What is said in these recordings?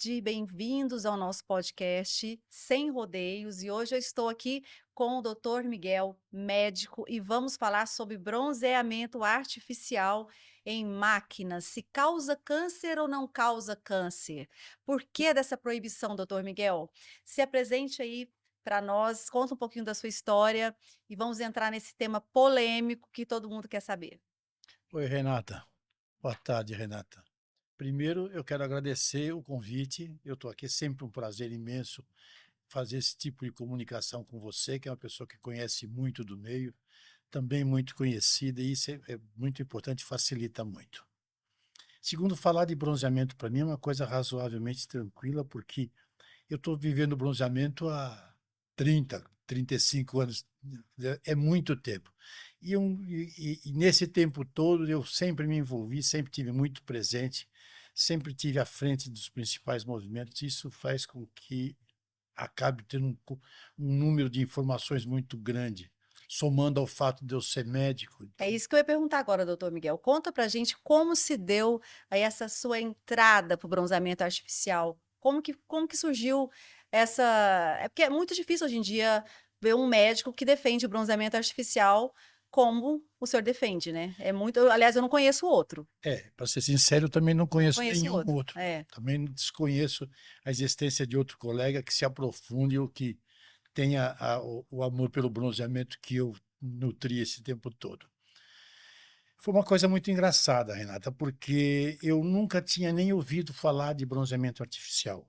tarde, bem-vindos ao nosso podcast Sem Rodeios. E hoje eu estou aqui com o Dr. Miguel, médico, e vamos falar sobre bronzeamento artificial em máquinas. Se causa câncer ou não causa câncer? Por que dessa proibição, Dr. Miguel? Se apresente aí para nós, conta um pouquinho da sua história e vamos entrar nesse tema polêmico que todo mundo quer saber. Oi, Renata. Boa tarde, Renata. Primeiro, eu quero agradecer o convite. Eu estou aqui, é sempre um prazer imenso fazer esse tipo de comunicação com você, que é uma pessoa que conhece muito do meio, também muito conhecida, e isso é muito importante, facilita muito. Segundo, falar de bronzeamento para mim é uma coisa razoavelmente tranquila, porque eu estou vivendo bronzeamento há 35 anos, é muito tempo. E nesse tempo todo eu sempre me envolvi, sempre tive muito presente, sempre tive à frente dos principais movimentos. Isso faz com que acabe tendo um número de informações muito grande, somando ao fato de eu ser médico. É Então, isso que eu ia perguntar agora, doutor Miguel. Conta pra gente como se deu aí essa sua entrada para o bronzeamento artificial. Como que surgiu essa. É porque é muito difícil hoje em dia ver um médico que defende o bronzeamento artificial como o senhor defende, né? É muito. Aliás, eu não conheço outro. para ser sincero, eu também não Não conheço conheço nenhum outro. outro. É. Também desconheço a existência de outro colega que se aprofunde ou que tenha o amor pelo bronzeamento que eu nutri esse tempo todo. Foi uma coisa muito engraçada, Renata, porque eu nunca tinha nem ouvido falar de bronzeamento artificial.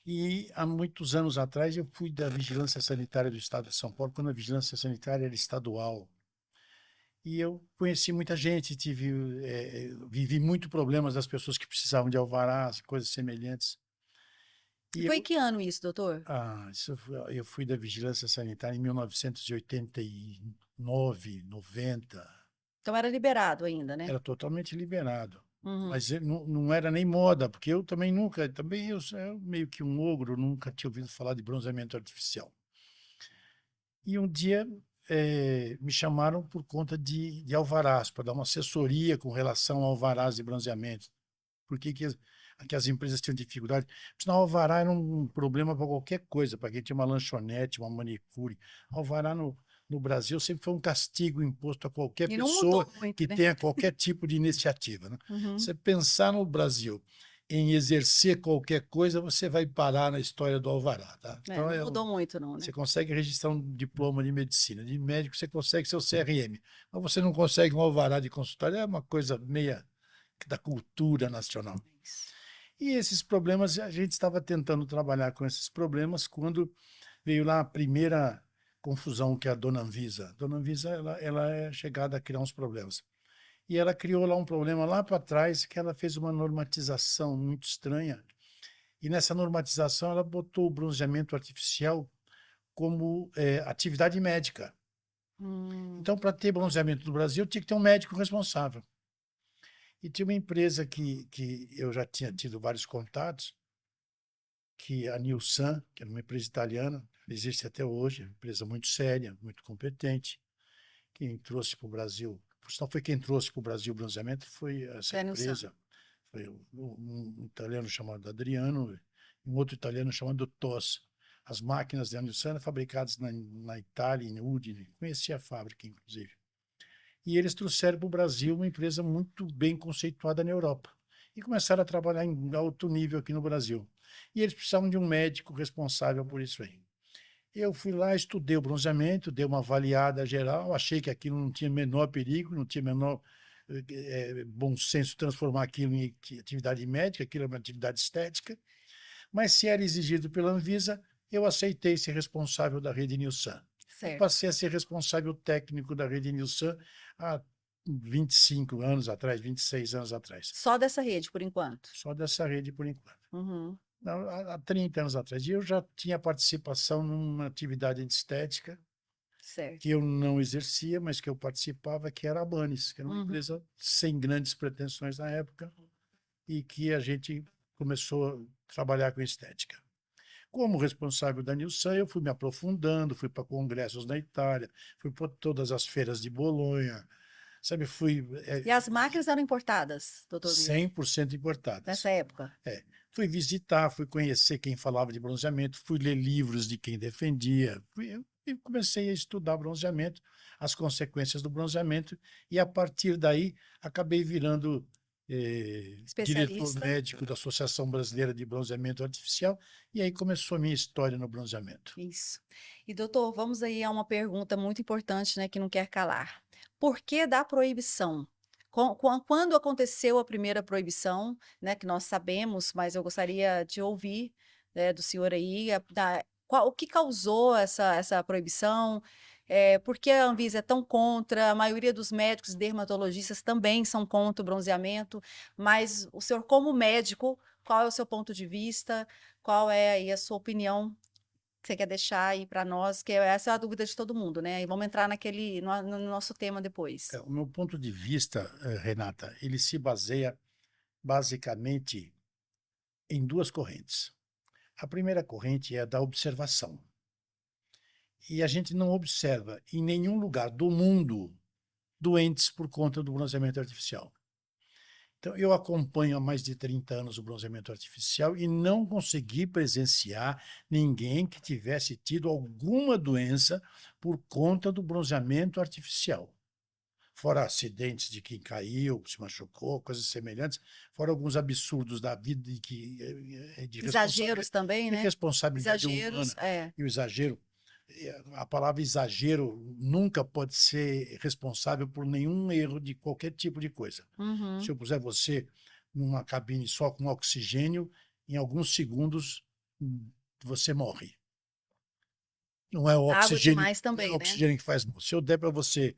E há muitos anos atrás eu fui da Vigilância Sanitária do Estado de São Paulo, quando a Vigilância Sanitária era estadual. E eu conheci muita gente, vivi muito problemas das pessoas que precisavam de alvarás, coisas semelhantes. E E foi eu, que ano isso, doutor? eu fui da Vigilância Sanitária em 1989, 90. Então era liberado ainda, né? Era totalmente liberado. Uhum. Mas não era nem moda, porque eu também nunca, também eu meio que um ogro, nunca tinha ouvido falar de bronzeamento artificial. E um dia me chamaram por conta de alvarás, para dar uma assessoria com relação a alvarás de bronzeamento. Por que as empresas tinham dificuldade? Porque senão, alvará era um problema para qualquer coisa, para quem tinha uma lanchonete, uma manicure. Alvará no Brasil sempre foi um castigo imposto a qualquer E não pessoa mudou muito, que né? tenha qualquer tipo de iniciativa, né? Uhum. Você pensar no Brasil em exercer qualquer coisa, você vai parar na história do alvará, tá? É, Então, não mudou muito, não, você né? consegue registrar um diploma de medicina, de médico você consegue seu CRM, mas você não consegue um alvará de consultório, é uma coisa meia da cultura nacional. Isso. E esses problemas, a gente estava tentando trabalhar com esses problemas quando veio lá a primeira confusão, que é a Dona Anvisa. A Dona Anvisa, ela é chegada a criar uns problemas. E ela criou lá um problema lá para trás, que ela fez uma normatização muito estranha. E nessa normatização ela botou o bronzeamento artificial como atividade médica. Hum. Então, para ter bronzeamento no Brasil, tinha que ter um médico responsável. E tinha uma empresa que eu já tinha tido vários contatos, que a Nilsan, que era uma empresa italiana, existe até hoje, uma empresa muito séria, muito competente, quem trouxe para o Brasil, por sinal foi quem trouxe para o Brasil o bronzeamento, foi essa Daniel San. empresa, foi um italiano chamado Adriano e um outro italiano chamado Tos. As máquinas da Nilsan eram fabricadas na Itália, em Udine, conhecia a fábrica, inclusive. E eles trouxeram para o Brasil uma empresa muito bem conceituada na Europa. E começaram a trabalhar em alto nível aqui no Brasil. E eles precisavam de um médico responsável por isso aí. Eu fui lá, estudei o bronzeamento, dei uma avaliada geral, achei que aquilo não tinha menor perigo, não tinha menor bom senso transformar aquilo em atividade médica, aquilo é uma atividade estética, mas se era exigido pela Anvisa, eu aceitei ser responsável da rede Nilsan. E Certo. passei a ser responsável técnico da rede Nilsan há 25 anos atrás, 26 anos atrás. Só dessa rede, por enquanto. Só dessa rede por enquanto. Uhum. Não, há 30 anos atrás. E eu já tinha participação numa atividade de estética que Certo. eu não exercia, mas que eu participava, que era a Banes, que era uma Uhum. empresa sem grandes pretensões na época e que a gente começou a trabalhar com estética. Como responsável da Nilsan, eu fui me aprofundando, fui para congressos na Itália, fui para todas as feiras de Bolonha, Sabe, fui E as máquinas eram importadas, doutor Miguel, 100% importadas. nessa época? É. Fui visitar, fui conhecer quem falava de bronzeamento, fui ler livros de quem defendia, e comecei a estudar bronzeamento, as consequências do bronzeamento, e a partir daí acabei virando diretor Especialista? médico da Associação Brasileira de Bronzeamento Artificial, e aí começou a minha história no bronzeamento. Isso. E, doutor, vamos aí a uma pergunta muito importante, né, que não quer calar. Por que da proibição? Quando aconteceu a primeira proibição, né, que nós sabemos, mas eu gostaria de ouvir, né, do senhor aí, o que causou essa proibição? Por que a Anvisa é tão contra? A maioria dos médicos e dermatologistas também são contra o bronzeamento, mas o senhor, como médico, qual é o seu ponto de vista? Qual é aí a sua opinião que você quer deixar aí para nós, que essa é a dúvida de todo mundo, né? E vamos entrar no nosso tema depois. O meu ponto de vista, Renata, ele se baseia basicamente em duas correntes. A primeira corrente é a da observação. E a gente não observa em nenhum lugar do mundo doentes por conta do bronzeamento artificial. Então, eu acompanho há mais de 30 anos o bronzeamento artificial e não consegui presenciar ninguém que tivesse tido alguma doença por conta do bronzeamento artificial. Fora acidentes de quem caiu, se machucou, coisas semelhantes, fora alguns absurdos da vida Exageros também, de né? responsabilidade Exageros, humana. E o exagero, a palavra exagero nunca pode ser responsável por nenhum erro de qualquer tipo de coisa. Uhum. Se eu puser você numa cabine só com oxigênio, em alguns segundos você morre. Não é o Água oxigênio, demais não é o também, né? oxigênio que faz mal. Se eu der para você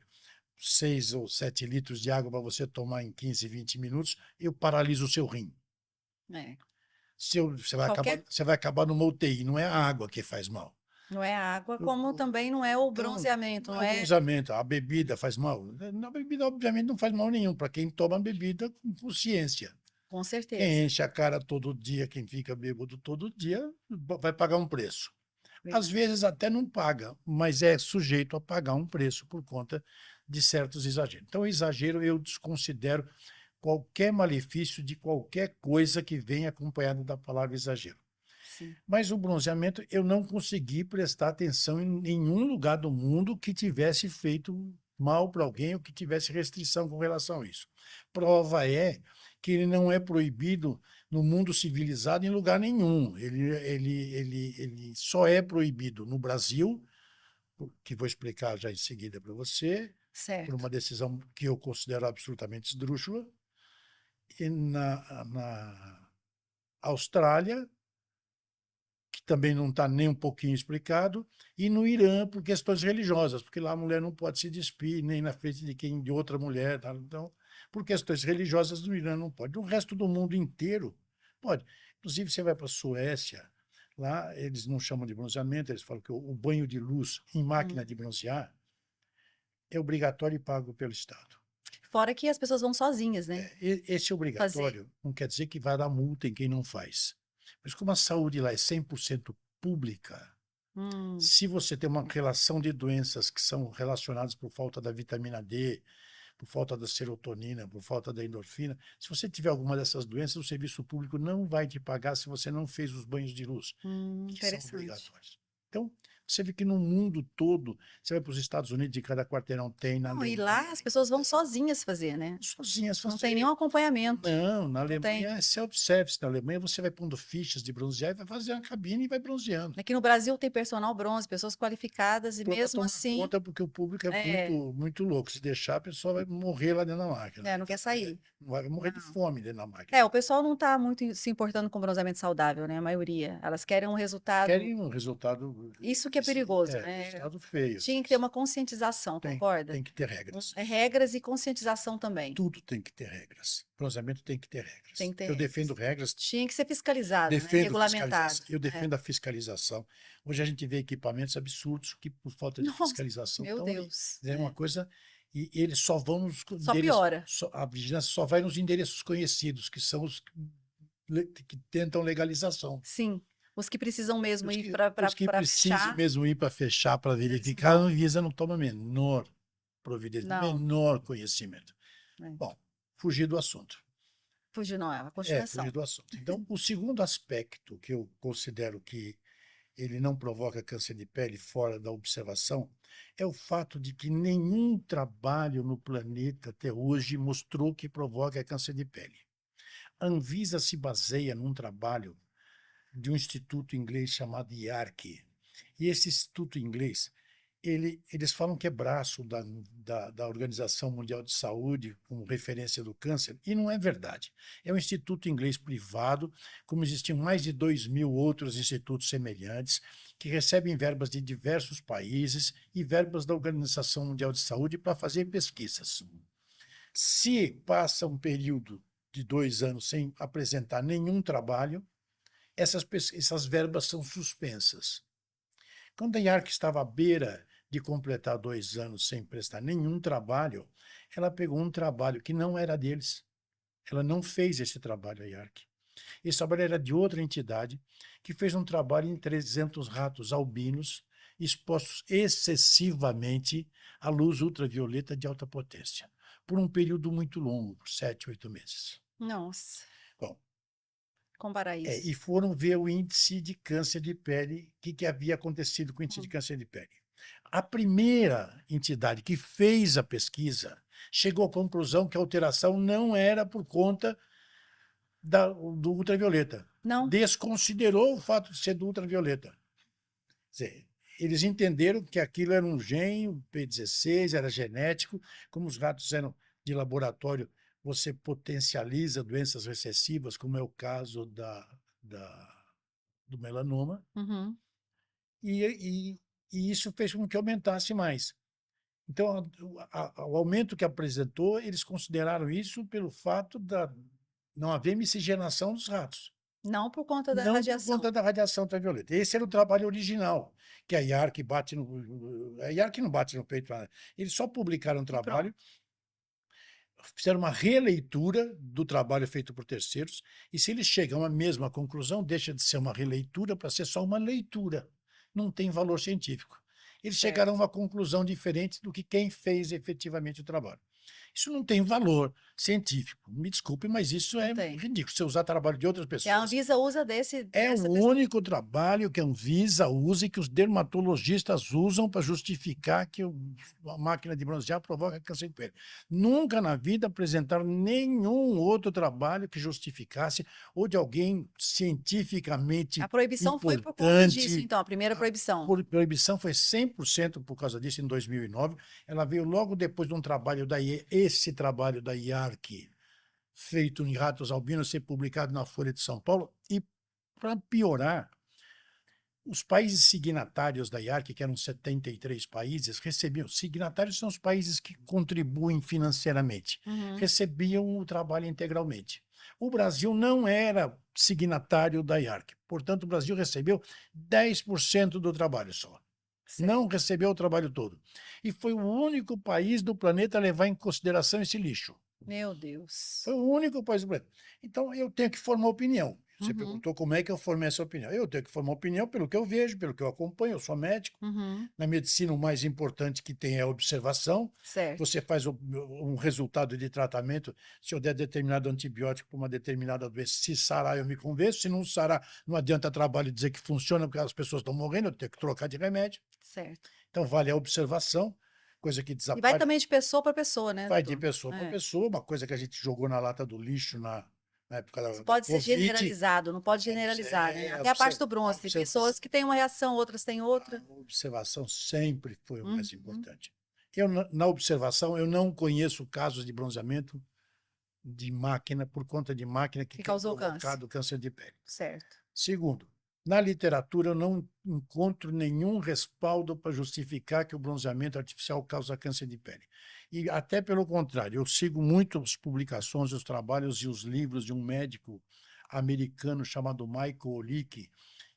6 ou 7 litros de água para você tomar em 15, 20 minutos, eu paraliso o seu rim. É. Qualquer, Você vai acabar numa UTI, não é a água que faz mal. não é a água, como também não é o Então, bronzeamento, não é não o é? bronzeamento, a bebida faz mal. A bebida, obviamente, não faz mal nenhum para quem toma bebida com consciência. Com certeza. Quem enche a cara todo dia, quem fica bêbado todo dia, vai pagar um preço. Às Verdade. vezes até não paga, mas é sujeito a pagar um preço por conta de certos exageros. Então, exagero eu desconsidero qualquer malefício de qualquer coisa que venha acompanhado da palavra exagero. Sim. Mas o bronzeamento, eu não consegui prestar atenção em nenhum lugar do mundo que tivesse feito mal para alguém ou que tivesse restrição com relação a isso. Prova é que ele não é proibido no mundo civilizado em lugar nenhum. Ele só é proibido no Brasil, que vou explicar já em seguida para você, por Certo. uma decisão que eu considero absolutamente esdrúxula, e na Austrália, que também não está nem um pouquinho explicado, e no Irã por questões religiosas, porque lá a mulher não pode se despir nem na frente de outra mulher, tá? Então, por questões religiosas no Irã não pode. No resto do mundo inteiro pode. Inclusive você vai para a Suécia, lá eles não chamam de bronzeamento, eles falam que o banho de luz em Hum. máquina de bronzear é obrigatório e pago pelo Estado. Fora que as pessoas vão sozinhas, né? Esse Fazer. obrigatório não quer dizer que vai dar multa em quem não faz. Mas como a saúde lá é 100% pública, Hum. se você tem uma relação de doenças que são relacionadas por falta da vitamina D, por falta da serotonina, por falta da endorfina, se você tiver alguma dessas doenças, o serviço público não vai te pagar se você não fez os banhos de luz, que são Interessante. obrigatórios. Então, você vê que no mundo todo, você vai para os Estados Unidos, de cada quarteirão tem, na Não, e Alemanha, lá as pessoas vão sozinhas fazer, né? sozinhas Não tem fazer. nenhum acompanhamento. Não, na Não tem. Alemanha é self-service. Na Alemanha você vai pondo fichas de bronzear e vai fazer a cabine e vai bronzeando. Aqui no Brasil tem personal bronze, pessoas qualificadas, e Para mesmo tomar assim, conta, porque o público é é, muito, muito louco. Se deixar, a pessoa vai morrer lá dentro da máquina. não quer sair. Vai morrer de Não. fome dentro da máquina. O pessoal não está muito se importando com bronzeamento saudável, né? A maioria. Elas querem um resultado. Querem um resultado. Isso que é perigoso, né? Resultado feio. Tinha que ter uma conscientização, concorda? Tem que ter regras. Regras e conscientização também. Tudo tem que ter regras. Bronzeamento tem que ter Tem regras. que ter Eu regras. defendo regras. Tinha que ser fiscalizado, né? Defendo Regulamentado. fiscalização. Eu defendo a fiscalização. Hoje a gente vê equipamentos absurdos que, por falta de Nossa, fiscalização, meu estão aí. Deus. É uma coisa. E eles só vão nos Só endereços. piora. A vigilância só vai nos endereços conhecidos, que são os que tentam legalização. Sim. Os que precisam mesmo ir Os que para precisam fechar. mesmo ir para fechar, para Eles verificar, a vão. Anvisa não toma a menor providência, Não, menor conhecimento. é. Bom, fugir do assunto. Fugiu, não, é a Fugir continuação. do assunto. Então, o segundo aspecto que eu considero que ele não provoca câncer de pele fora da observação é o fato de que nenhum trabalho no planeta até hoje mostrou que provoca câncer de pele. A Anvisa se baseia num trabalho de um instituto inglês chamado IARC. E esse instituto inglês, eles falam que é braço da Organização Mundial de Saúde, como referência do câncer, e não é verdade. É um instituto inglês privado, como existiam mais de 2.000 outros institutos semelhantes, que recebem verbas de diversos países e verbas da Organização Mundial de Saúde para fazer pesquisas. Se passa um período de 2 anos sem apresentar nenhum trabalho, essas verbas são suspensas. Quando a IARC estava à beira de completar 2 anos sem prestar nenhum trabalho, ela pegou um trabalho que não era deles. Ela não fez esse trabalho, a IARC. Esse trabalho era de outra entidade, que fez um trabalho em 300 ratos albinos, expostos excessivamente à luz ultravioleta de alta potência, por um período muito longo, por 7, 8 meses. Nossa, Bom, comparar e isso. foram ver o índice de câncer de pele, o que havia acontecido com o índice de câncer de pele. A primeira entidade que fez a pesquisa chegou à conclusão que a alteração não era por conta do ultravioleta. Não? Desconsiderou o fato de ser do ultravioleta. Quer dizer, eles entenderam que aquilo era um gene, o P16, era genético, como os ratos eram de laboratório, você potencializa doenças recessivas, como é o caso do melanoma, Uhum. e isso fez com que aumentasse mais. Então, o aumento que apresentou, eles consideraram isso pelo fato da não haver miscigenação dos ratos, Não por conta da não por radiação. conta da radiação ultravioleta. Esse era o trabalho original, que a IARC bate no. A IARC não bate no peito, eles só publicaram um E pronto. trabalho, fizeram uma releitura do trabalho feito por terceiros, e se eles chegam à mesma conclusão, deixa de ser uma releitura para ser só uma leitura. Não tem valor científico. Eles chegaram a Certo. uma conclusão diferente do que quem fez efetivamente o trabalho. Isso não tem valor científico. Me desculpe, mas isso Não é tem. ridículo. Você usar trabalho de outras E a pessoas. Anvisa usa É o dessa único trabalho que a Anvisa usa e que os dermatologistas usam para justificar que a máquina de bronzear provoca câncer de pele. Nunca na vida apresentaram nenhum outro trabalho que justificasse ou de alguém cientificamente A proibição foi por conta disso, importante. então, a primeira A proibição. proibição foi 100% por causa disso em 2009. Ela veio logo depois de um trabalho esse trabalho da IARC, feito em ratos albinos, ser publicado na Folha de São Paulo, e para piorar, os países signatários da IARC, que eram 73 países, recebiam. Signatários são os países que contribuem financeiramente, Uhum. recebiam o trabalho integralmente. O Brasil não era signatário da IARC, portanto, o Brasil recebeu 10% do trabalho só. Certo. Não recebeu o trabalho todo. E foi o único país do planeta a levar em consideração esse lixo. Meu Deus. Foi o único país do planeta. Então, eu tenho que formar opinião. Você Uhum. perguntou como é que eu formei essa opinião. Eu tenho que formar opinião pelo que eu vejo, pelo que eu acompanho. Eu sou médico. Uhum. Na medicina, o mais importante que tem é a observação. Certo. Você faz um resultado de tratamento. Se eu der determinado antibiótico para uma determinada doença, se sarar, eu me convenço. Se não sarar, não adianta trabalho dizer que funciona, porque as pessoas estão morrendo, eu tenho que trocar de remédio. Certo. Então, vale a observação, coisa que E vai desaparece. também de pessoa para pessoa, né, Vai de doutor? pessoa para É. pessoa, uma coisa que a gente jogou na lata do lixo na época Isso da pode ser Covid. generalizado, não pode generalizar, né? Até a parte do bronze, tem pessoas que têm uma reação, outras têm outra. A observação sempre foi o mais Uhum. importante. Eu, na observação, eu não conheço casos de bronzeamento de máquina, por conta de máquina que Que tenha causou câncer. provocado câncer de pele. Certo. Segundo, na literatura eu não encontro nenhum respaldo para justificar que o bronzeamento artificial causa câncer de pele. E até pelo contrário, eu sigo muito as publicações, os trabalhos e os livros de um médico americano chamado Michael Olick,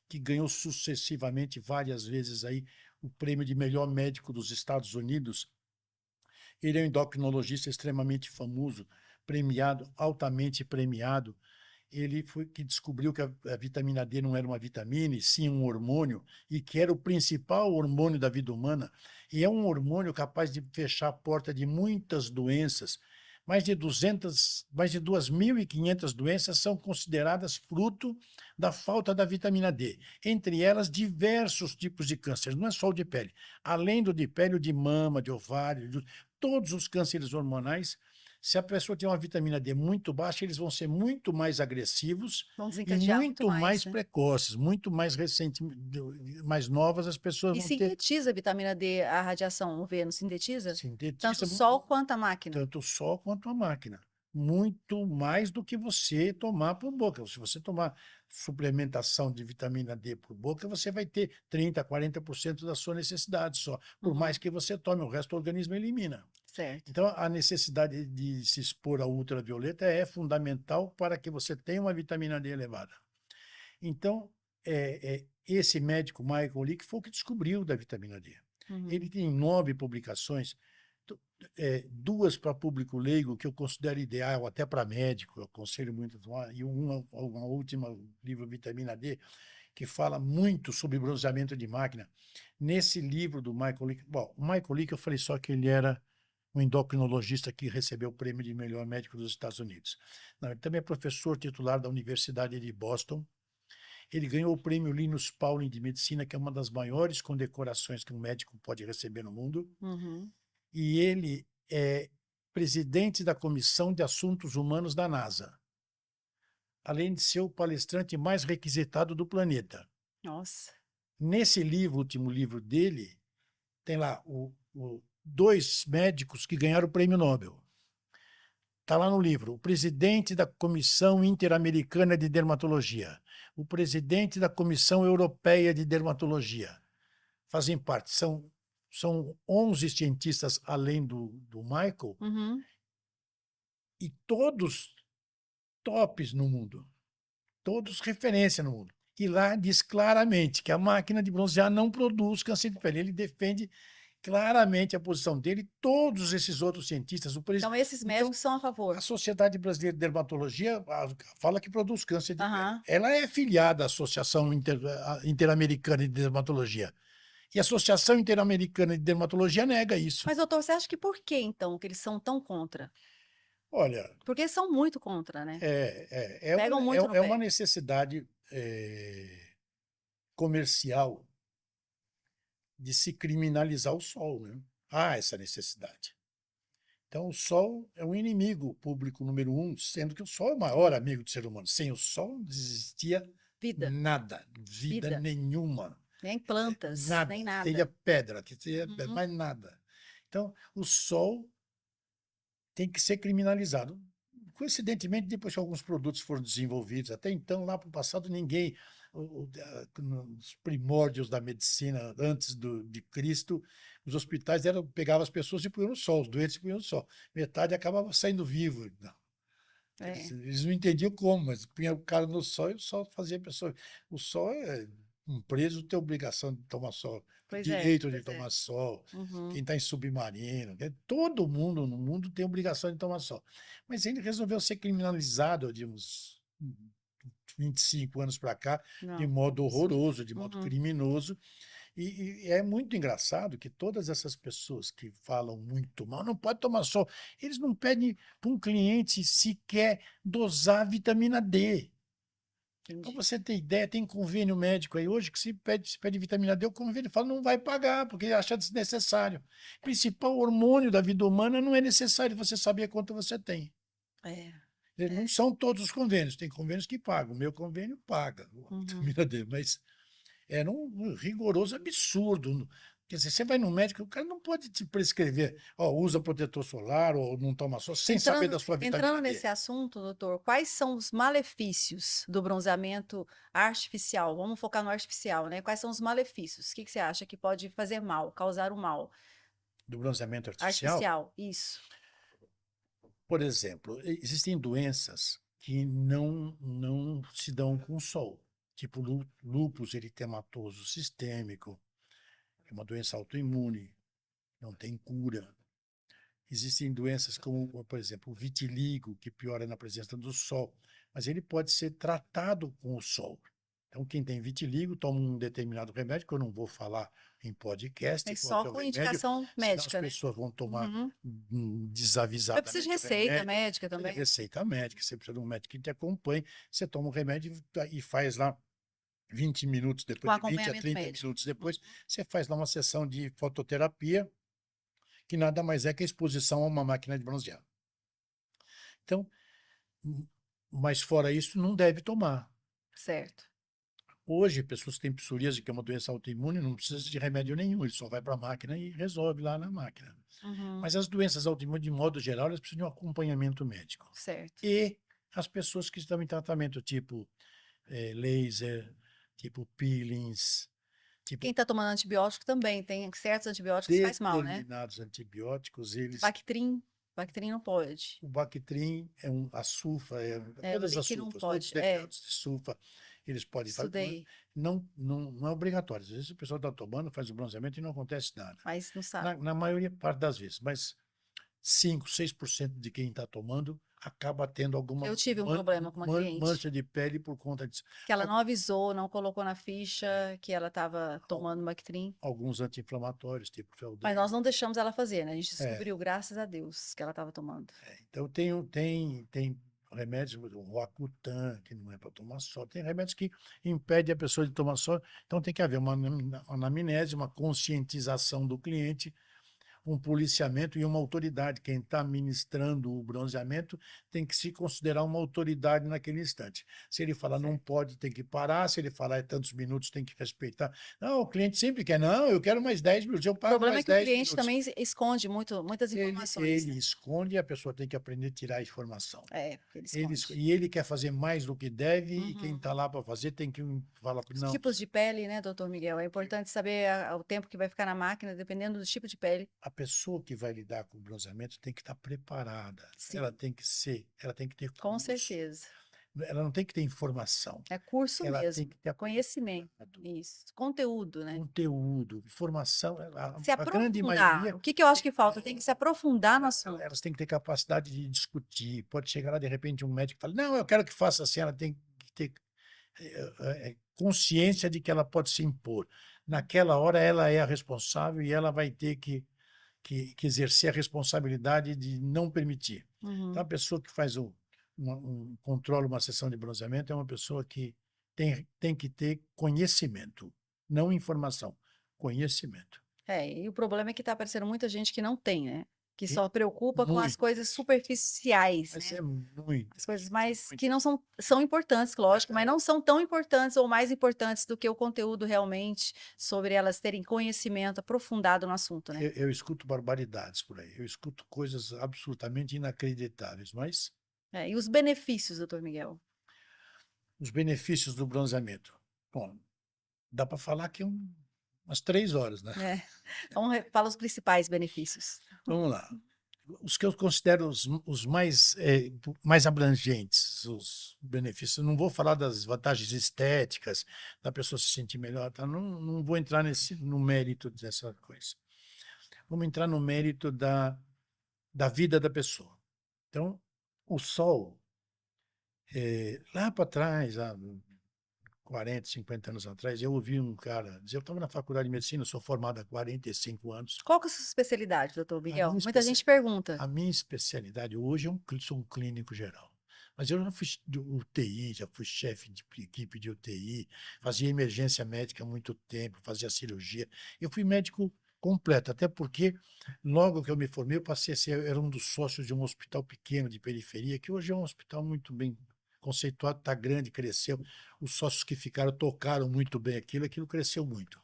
que ganhou sucessivamente várias vezes aí o prêmio de melhor médico dos Estados Unidos. Ele é um endocrinologista extremamente famoso, premiado, altamente premiado, ele foi que descobriu que a vitamina D não era uma vitamina, e sim um hormônio, e que era o principal hormônio da vida humana, e é um hormônio capaz de fechar a porta de muitas doenças. Mais de 2.500 doenças são consideradas fruto da falta da vitamina D. Entre elas, diversos tipos de câncer, não é só o de pele. Além do de pele, o de mama, de ovário, todos os cânceres hormonais. Se a pessoa tem uma vitamina D muito baixa, eles vão ser muito mais agressivos Vão e desencadear muito muito mais, mais né? precoces, muito mais recentes, mais novas, as pessoas E vão ter sintetiza a vitamina D, a radiação UV, não sintetiza? Tanto o sintetiza sol quanto a máquina. tanto o sol quanto a máquina. Muito mais do que você tomar por boca. Se você tomar suplementação de vitamina D por boca, você vai ter 30, 40% da sua necessidade só. Por mais Uhum, que você tome, o resto do organismo elimina. certo. Então, a necessidade de se expor ao ultravioleta é fundamental para que você tenha uma vitamina D elevada. Então, esse médico, Michael Leake, foi o que descobriu da vitamina D. Ele Uhum. tem 9 publicações, 2 para público leigo, que eu considero ideal, até para médico, eu aconselho muito a tomar, e uma última livro, Vitamina D, que fala muito sobre bronzeamento de máquina. Nesse livro do Michael Leake, bom, o Michael Leake eu falei só que ele era um endocrinologista que recebeu o prêmio de melhor médico dos Estados Unidos. Não, ele também é professor titular da Universidade de Boston. Ele ganhou o prêmio Linus Pauling de Medicina, que é uma das maiores condecorações que um médico pode receber no mundo. Uhum. E ele é presidente da Comissão de Assuntos Humanos da NASA, além de ser o palestrante mais requisitado do planeta. Nossa. Nesse livro, o último livro dele, tem lá 2 médicos que ganharam o prêmio Nobel. Está lá no livro, o presidente da Comissão Interamericana de Dermatologia, o presidente da Comissão Europeia de Dermatologia, fazem parte. São 11 cientistas além do Michael, Uhum. e todos tops no mundo, todos referência no mundo. E lá diz claramente que a máquina de bronzear não produz câncer de pele. Ele defende claramente a posição dele, e todos esses outros cientistas. Então, esses Então, médicos são a a favor. Sociedade Brasileira de Dermatologia fala que produz câncer de pele. Aham. Ela é filiada à Associação Interamericana de Dermatologia. E a Associação Interamericana de Dermatologia nega isso. Mas, doutor, você acha que por que, então, que eles são tão contra? Olha, Porque eles são muito contra, né? Pegam muito no é uma pé. necessidade comercial de se criminalizar o sol, né? Há essa necessidade. Então, o sol é um inimigo público número 1, sendo que o sol é o maior amigo do ser humano. Sem o sol não existia Vida, nada, vida vida. nenhuma, Nem plantas, nada. nem Seria nada. pedra, que seria Uhum. mais nada. Então, o sol tem que ser criminalizado. Coincidentemente, depois que alguns produtos foram desenvolvidos, até então, lá para o passado, ninguém, nos primórdios da medicina, antes de Cristo, os hospitais pegavam as pessoas e punham no sol, os doentes punham no sol. Metade acabava saindo vivo. Não. Eles, É, eles não entendiam como, mas punha o cara no sol e o sol fazia a pessoa. O sol um preso tem obrigação de tomar sol, pois é, direito de pois é. tomar sol. Uhum. Quem está em submarino, né? Todo mundo no mundo tem obrigação de tomar sol. Mas ele resolveu ser criminalizado de uns 25 anos para cá, de Não, modo absurdo. horroroso, de modo Uhum. criminoso. E é muito engraçado que todas essas pessoas que falam muito mal, não pode tomar sol, eles não pedem para um cliente sequer dosar vitamina D. Para Entendi. você ter ideia, tem convênio médico aí hoje que se pede vitamina D, o convênio fala não vai pagar, porque acha desnecessário. Principal hormônio da vida humana não é necessário você saber quanto você tem. É, Não é. são todos os convênios, tem convênios que pagam. O meu convênio paga a Uhum. vitamina D, mas era um rigoroso absurdo. Quer dizer, você vai no médico, o cara não pode te prescrever, ó, usa protetor solar ou não toma sol, sem saber da sua Entrando vitamina D. nesse assunto, doutor, quais são os malefícios do bronzeamento artificial? Vamos focar no artificial, né? Quais são os malefícios? O que que você acha que pode fazer mal, causar o mal? Do bronzeamento artificial, Artificial, isso. por exemplo, existem doenças que não se dão com o sol, tipo lúpus eritematoso sistêmico, é uma doença autoimune, não tem cura. Existem doenças como, por exemplo, o vitiligo, que piora na presença do sol, mas ele pode ser tratado com o sol. Então, quem tem vitiligo toma um determinado remédio, que eu não vou falar em podcast Mas qual só que é o com remédio, indicação senão as médica, né? pessoas vão tomar Uhum. Eu preciso de desavisadamente o receita remédio. médica Precisa de também. receita médica, você precisa de um médico que te acompanhe, você toma um remédio e faz lá 20 minutos Com depois, de 20 a acompanhamento 30 médico. minutos depois, você faz lá uma sessão de fototerapia, que nada mais é que a exposição a uma máquina de bronzear. Então, mas fora isso, não deve tomar. Certo. Hoje, pessoas que têm psoríase, que é uma doença autoimune, não precisa de remédio nenhum, ele só vai para a máquina e resolve lá na máquina. Uhum. Mas as doenças autoimunes, de modo geral, elas precisam de um acompanhamento médico. Certo. E as pessoas que estão em tratamento tipo laser, tipo peelings, Quem tipo está tomando antibiótico também, tem certos antibióticos que faz mal, né? determinados antibióticos, eles. Bactrim, Bactrim não pode. O Bactrim a sulfa, É, eu todas li as que não sulfas, todos os pode. É, derivados de sulfa, eles podem fazer. estudei, Não é obrigatório. Às vezes o pessoal está tomando, faz o bronzeamento e não acontece nada. mas não sabe. Na maioria parte das vezes, mas 5, 6% de quem está tomando acaba tendo alguma Eu tive um problema com uma cliente mancha de pele por conta disso. que ela não avisou, não colocou na ficha que ela estava Al- tomando Bactrim, Alguns anti-inflamatórios, tipo mas Feldene. nós não deixamos ela fazer, né? A gente É, descobriu, graças a Deus, que ela estava tomando. então tem remédios, o Roacutan, que não é para tomar só, tem remédios que impedem a pessoa de tomar só. Então tem que haver uma anamnese, uma conscientização do cliente, um policiamento e uma autoridade. Quem está ministrando o bronzeamento tem que se considerar uma autoridade naquele instante. Se ele falar não Certo. pode, tem que parar. Se ele falar é tantos minutos, tem que respeitar. Não, o cliente sempre quer, não, eu quero mais 10 minutos, eu O pago problema é mais que o 10 cliente minutos. também esconde muitas informações, Ele né? esconde e a pessoa tem que aprender a tirar a informação. É, porque ele esconde. E ele quer fazer mais do que deve, e quem está Uhum. lá para fazer tem que falar, Os não, tipos de pele, né, doutor Miguel? É importante saber o tempo que vai ficar na máquina, dependendo do tipo de pele. a pessoa que vai lidar com o bronzeamento tem que estar preparada, Sim, ela tem que ter com curso, certeza. ela não tem que ter informação, É curso ela tem mesmo, que ter conhecimento, aprendizado, isso, conteúdo, né? conteúdo, informação, Se a grande aprofundar. maioria, O que que eu acho que falta? Tem que se aprofundar no assunto. elas têm que ter capacidade de discutir, pode chegar lá de repente um médico e falar, não, eu quero que faça assim, ela tem que ter consciência de que ela pode se impor. Naquela hora ela é a responsável e ela vai ter que exercer a responsabilidade de não permitir. Então, a Uhum. pessoa que faz controla uma sessão de bronzeamento é uma pessoa que tem que ter conhecimento, não informação, conhecimento. É, e o problema é que está aparecendo muita gente que não tem, né? Que E só preocupa com as coisas muitos, superficiais, mas né? é As coisas muitas, mais muitas. que não são importantes, lógico, mas não são tão importantes ou mais importantes do que o conteúdo realmente sobre elas terem conhecimento aprofundado no assunto, né? Eu escuto barbaridades por aí, eu escuto coisas absolutamente inacreditáveis, mas É, e os benefícios, doutor Miguel? os benefícios do bronzeamento. Bom, dá para falar que umas 3 horas, né? É. Então, fala os principais benefícios. Vamos lá. Os que eu considero os mais abrangentes, os benefícios. Eu não vou falar das vantagens estéticas, da pessoa se sentir melhor, tá? Não vou entrar no mérito dessa coisa. Vamos entrar no mérito da vida da pessoa. Então, o sol, lá para trás, há 40, 50 anos atrás, eu ouvi um cara dizer, eu estava na faculdade de medicina, eu sou formado há 45 anos. Qual que é a sua especialidade, doutor A Miguel? minha, Muita especi- gente pergunta. a minha especialidade hoje sou um clínico geral. Mas eu já fui de UTI, já fui chefe de equipe de UTI, fazia emergência médica há muito tempo, fazia cirurgia. Eu fui médico completo, até porque logo que eu me formei, eu passei a ser, era um dos sócios de um hospital pequeno de periferia, que hoje é um hospital muito bem conceituado, está grande, cresceu. Os sócios que ficaram tocaram muito bem aquilo cresceu muito.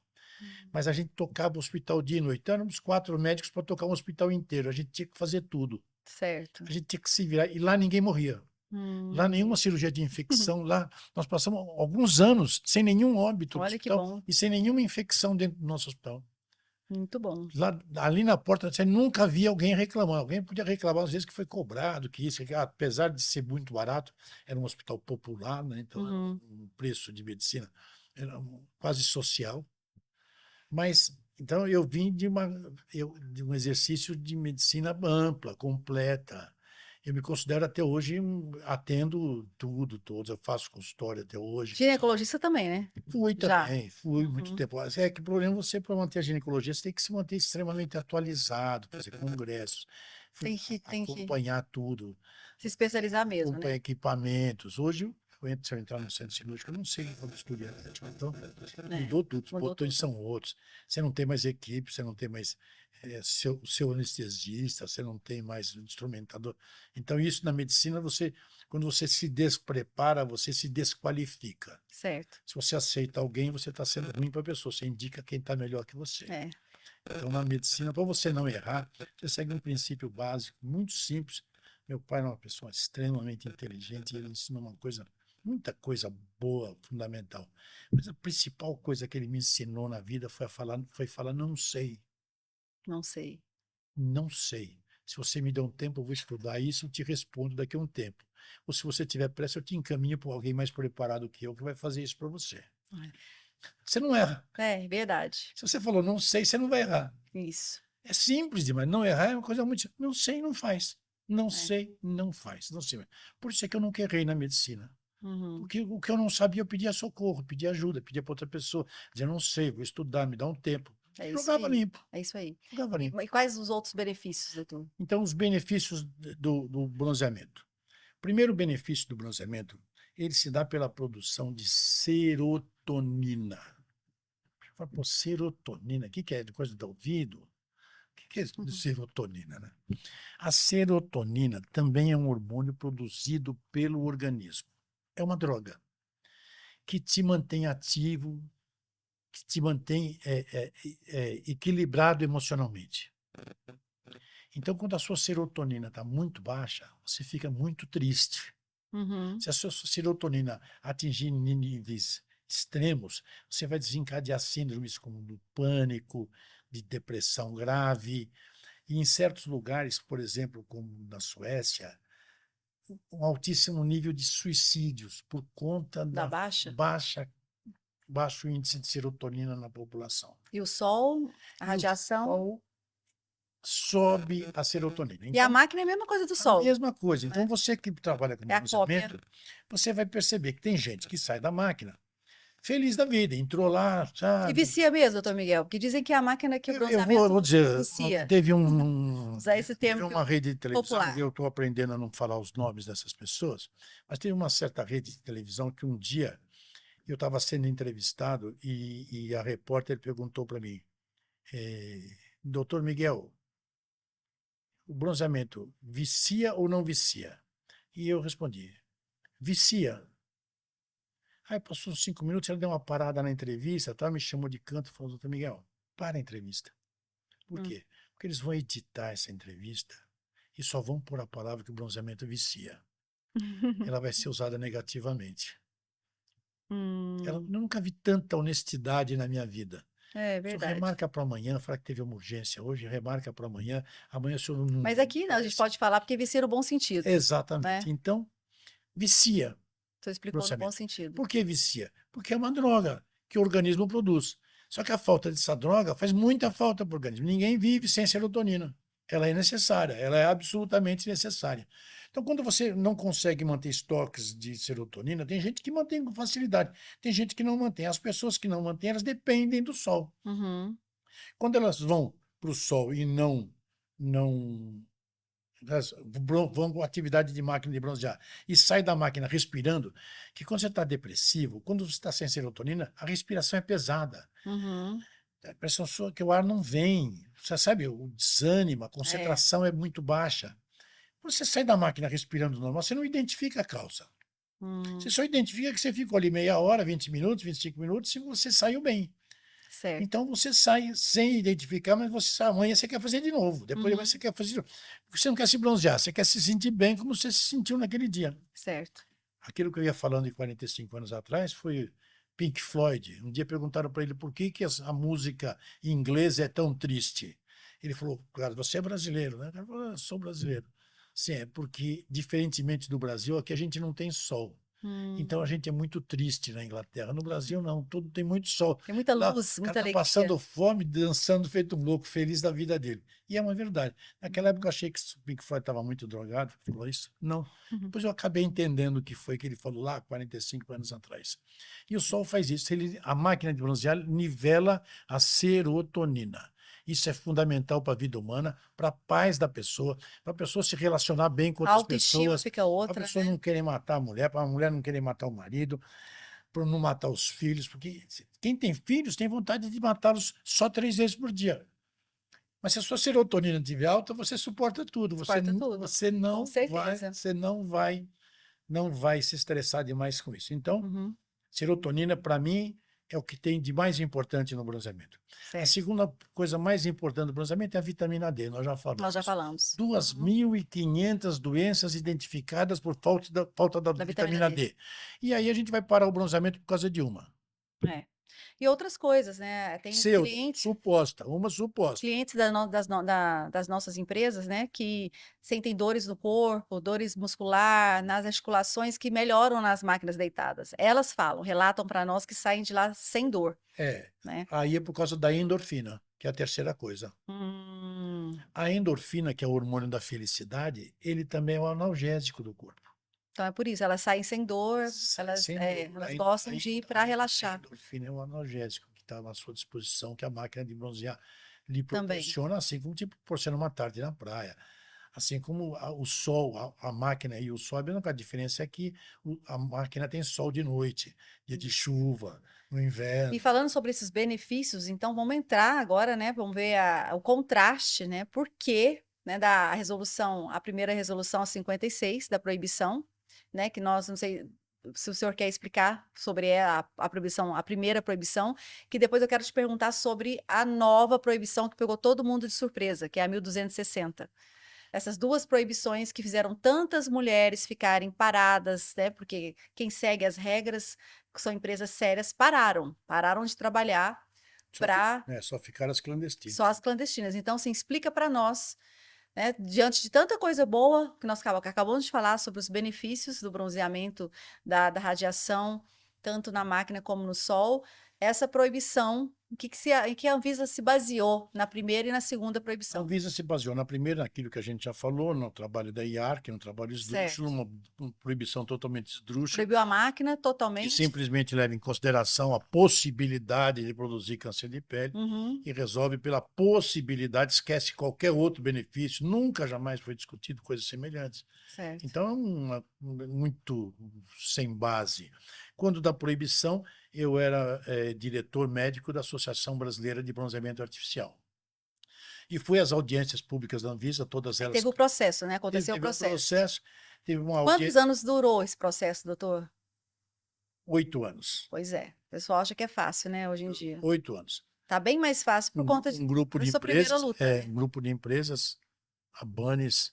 Mas a gente tocava o hospital dia e noite. Então, éramos 4 médicos para tocar um hospital inteiro. A gente tinha que fazer tudo. Certo. A gente tinha que se virar. E lá ninguém morria. Lá Hum. nenhuma cirurgia de infecção. Lá nós passamos alguns anos sem nenhum óbito no Olha que hospital bom, e sem nenhuma infecção dentro do nosso hospital. muito bom. Lá, ali na porta, você nunca via alguém reclamando. Alguém podia reclamar às vezes que foi cobrado, que isso, que, apesar de ser muito barato, era um hospital popular, né? Então era Uhum. um preço de medicina era quase social. Mas, então, eu vim de um exercício de medicina ampla, completa. Eu me considero até hoje, atendo tudo, todos, eu faço consultório até hoje. Ginecologista também, né? Fui Já. também, fui muito Uhum. tempo. É que o problema você, para manter a ginecologia, você tem que se manter extremamente atualizado, fazer congressos, Tem que acompanhar tudo, se especializar mesmo, né? acompanhar equipamentos. Hoje, se eu entrar no centro cirúrgico, eu não sei como estudar. Então, É, mudou tudo, os mudou botões tudo. são outros. Você não tem mais equipe, você não tem mais seu anestesista, você não tem mais instrumentador. Então, isso na medicina, quando você se desprepara, você se desqualifica. Certo. Se você aceita alguém, você está sendo ruim para a pessoa, você indica quem está melhor que você. É. Então, na medicina, para você não errar, você segue um princípio básico, muito simples. Meu pai era uma pessoa extremamente inteligente e ele ensinou muita coisa boa, fundamental. Mas a principal coisa que ele me ensinou na vida foi falar não sei, Não sei. não sei. Se você me der um tempo, eu vou estudar isso e te respondo daqui a um tempo. Ou se você tiver pressa, eu te encaminho para alguém mais preparado que eu que vai fazer isso para você. Você não erra. É, verdade. Se você falou não sei, você não vai errar. Isso. É simples demais. Não errar é uma coisa muito simples. Não sei, não faz. Não É. sei, não faz. Não sei. Por isso é que eu nunca errei na medicina. Uhum. Porque o que eu não sabia, eu pedia socorro, pedia ajuda, pedia para outra pessoa. Dizia, não sei, vou estudar, me dá um tempo. É isso Jogava aí. limpo, É isso aí. jogava limpo. E quais os outros benefícios, doutor? Então, os benefícios do bronzeamento. O primeiro benefício do bronzeamento, ele se dá pela produção de serotonina. Fala, pô, serotonina, o que é? Coisa do ouvido? O que é Uhum. serotonina, né? A serotonina também é um hormônio produzido pelo organismo. É uma droga que te mantém ativo, que te mantém equilibrado emocionalmente. Então, quando a sua serotonina está muito baixa, você fica muito triste. Uhum. Se a sua serotonina atingir níveis extremos, você vai desencadear síndromes como do pânico, de depressão grave. E em certos lugares, por exemplo, como na Suécia, um altíssimo nível de suicídios por conta Da da baixa? baixo índice de serotonina na população. E o sol, a E o radiação. sol sobe a serotonina. E a Então, máquina é a mesma coisa do a sol, mesma coisa. Então, né? você que trabalha com É a cópia. bronzeamento, você vai perceber que tem gente que sai da máquina feliz da vida, entrou lá, E sabe? vicia mesmo, doutor Miguel, porque dizem que é a máquina que o Eu vou bronzeamento dizer, vicia. teve Usar esse teve termo uma rede de televisão, popular. eu estou aprendendo a não falar os nomes dessas pessoas, mas teve uma certa rede de televisão que um dia eu estava sendo entrevistado e a repórter perguntou para mim, doutor Miguel, o bronzeamento vicia ou não vicia? E eu respondi, vicia. Aí passou uns 5 minutos, ela deu uma parada na entrevista, tá? Me chamou de canto e falou, doutor Miguel, para a entrevista. Por Hum. quê? Porque eles vão editar essa entrevista e só vão pôr a palavra que o bronzeamento vicia. Ela vai ser usada negativamente. Eu Hum, nunca vi tanta honestidade na minha vida. é O senhor verdade. remarca para amanhã, fala que teve uma urgência hoje, remarca para amanhã, amanhã o senhor não Mas aqui não, a gente aparece. pode falar porque vicia no bom sentido, Exatamente. né? Então, vicia Você explicou no bom bronzeamento. sentido. Por que vicia? Porque é uma droga que o organismo produz. Só que a falta dessa droga faz muita falta para o organismo. Ninguém vive sem serotonina. Ela é necessária, ela é absolutamente necessária. Então, quando você não consegue manter estoques de serotonina, tem gente que mantém com facilidade, tem gente que não mantém. As pessoas que não mantêm, elas dependem do sol. Uhum, Quando elas vão para o sol e não elas vão com atividade de máquina de bronzear e sai da máquina respirando, que quando você está depressivo, quando você está sem serotonina, a respiração é pesada. uhum. A impressão sua é que o ar não vem. Você sabe, o desânimo, a É. concentração é muito baixa. Quando você sai da máquina respirando normal, você não identifica a causa. Você Hum, só identifica que você ficou ali meia hora, 20 minutos, 25 minutos, e você saiu bem. certo. Então você sai sem identificar, mas amanhã você quer fazer de novo. Depois de amanhã você Uhum, quer fazer de novo. Você não quer se bronzear, você quer se sentir bem como você se sentiu naquele dia. certo. Aquilo que eu ia falando de 45 anos atrás foi Pink Floyd. Um dia perguntaram para ele por que a música em inglês é tão triste. Ele falou, cara, você é brasileiro, né? Ele falou, sou brasileiro. Sim, é porque, diferentemente do Brasil, aqui a gente não tem sol. Então a gente é muito triste na Inglaterra. No Brasil, não. Tudo tem muito sol. Tem muita Lá, luz, o cara muita está alegria. passando fome, dançando, feito um louco, feliz da vida dele. E é uma verdade. Naquela época eu achei que o Pink Floyd estava muito drogado. Falou isso? Não. Depois eu acabei entendendo o que foi que ele falou lá 45 anos atrás. E o sol faz isso. A máquina de bronzear nivela a serotonina. Isso é fundamental para a vida humana, para a paz da pessoa, para a pessoa se relacionar bem com A outras autoestima pessoas, fica para a outra, pessoa né? não querer matar a mulher, para a mulher não querer matar o marido, para não matar os filhos, porque quem tem filhos tem vontade de matá-los só 3 vezes por dia. Mas se a sua serotonina estiver alta, você suporta tudo. Suporta tudo, com certeza. Não vai se estressar demais com isso. Então, Uhum, serotonina, para mim, é o que tem de mais importante no bronzeamento. A certo. segunda coisa mais importante do bronzeamento é a vitamina D, nós já Nós já falamos. falamos. 2.500 doenças identificadas por falta da Da vitamina vitamina D. D. E aí a gente vai parar o bronzeamento por causa de uma. É. E outras coisas, né? Tem Uma suposta. clientes das nossas empresas, né, que sentem dores no corpo, dores muscular, nas articulações, que melhoram nas máquinas deitadas. Elas falam, relatam para nós que saem de lá sem dor, É, né? aí é por causa da endorfina, que é a terceira coisa. Hum, A endorfina, que é o hormônio da felicidade, ele também é um analgésico do corpo. então é por isso, elas saem sem dor, Sem dúvida. elas gostam de ir para A relaxar endorfina é um analgésico que está à sua disposição, que a máquina de bronzear lhe também. proporciona, assim como te proporciona uma tarde na praia. Assim como o sol, a máquina e o sol, a única diferença é que a máquina tem sol de noite, dia de chuva, no E inverno. falando sobre esses benefícios, então vamos entrar agora, né? Vamos ver o contraste, né? Por que, né, da resolução, a primeira resolução a 56 da proibição, né? Que nós, não sei se o senhor quer explicar sobre a proibição, a primeira proibição, que depois eu quero te perguntar sobre a nova proibição que pegou todo mundo de surpresa, que é a 1260. Essas duas proibições que fizeram tantas mulheres ficarem paradas, né? Porque quem segue as regras, que são empresas sérias, pararam de trabalhar para Só ficaram as clandestinas. só as clandestinas. Então, assim, explica para nós, né? Diante de tanta coisa boa que nós acabamos de falar sobre os benefícios do bronzeamento, da radiação, tanto na máquina como no sol, essa proibição, em que a Anvisa se baseou na primeira e na segunda A proibição. Anvisa se baseou na primeira, naquilo que a gente já falou, no trabalho da IAR, que é um trabalho esdrúxulo, Certo. uma proibição totalmente esdrúxula, Proibiu a máquina que totalmente. simplesmente leva em consideração a possibilidade de produzir câncer de pele Uhum, e resolve pela possibilidade, esquece qualquer outro benefício, nunca jamais foi discutido coisas semelhantes. certo. Então, é muito sem base. Quando da proibição, eu era diretor médico da Associação Brasileira de Bronzeamento Artificial. E fui às audiências públicas da Anvisa, todas Aí elas. teve o processo, né? Teve, Aconteceu o teve um processo. processo, teve uma Quantos audiência, anos durou esse processo, doutor? 8 anos. Pois é. O pessoal acha que é fácil, né, hoje em dia. 8 anos. Tá bem mais fácil por conta Um grupo da de sua primeira empresas, luta, né? um grupo de empresas, a Banes,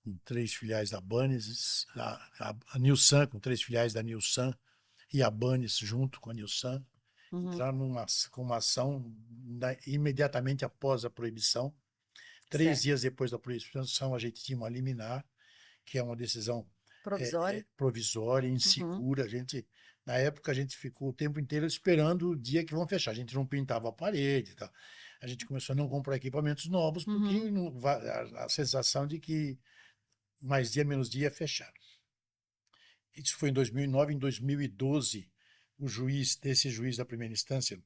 com 3 filiais da Banes, a Nilsan, com 3 filiais da Nilsan, e a Banes junto com a Nilsan, Uhum, entraram com uma ação imediatamente após a proibição. 3 dias certo. depois da proibição, a gente tinha uma liminar, que é uma decisão Provisório. provisória, Uhum, insegura. Na época, a gente ficou o tempo inteiro esperando o dia que vão fechar. A gente não pintava a parede, tá? A gente começou a não comprar equipamentos novos, porque uhum. a sensação de que mais dia, menos dia ia fechar. Isso foi em 2009. Em 2012, esse juiz da primeira instância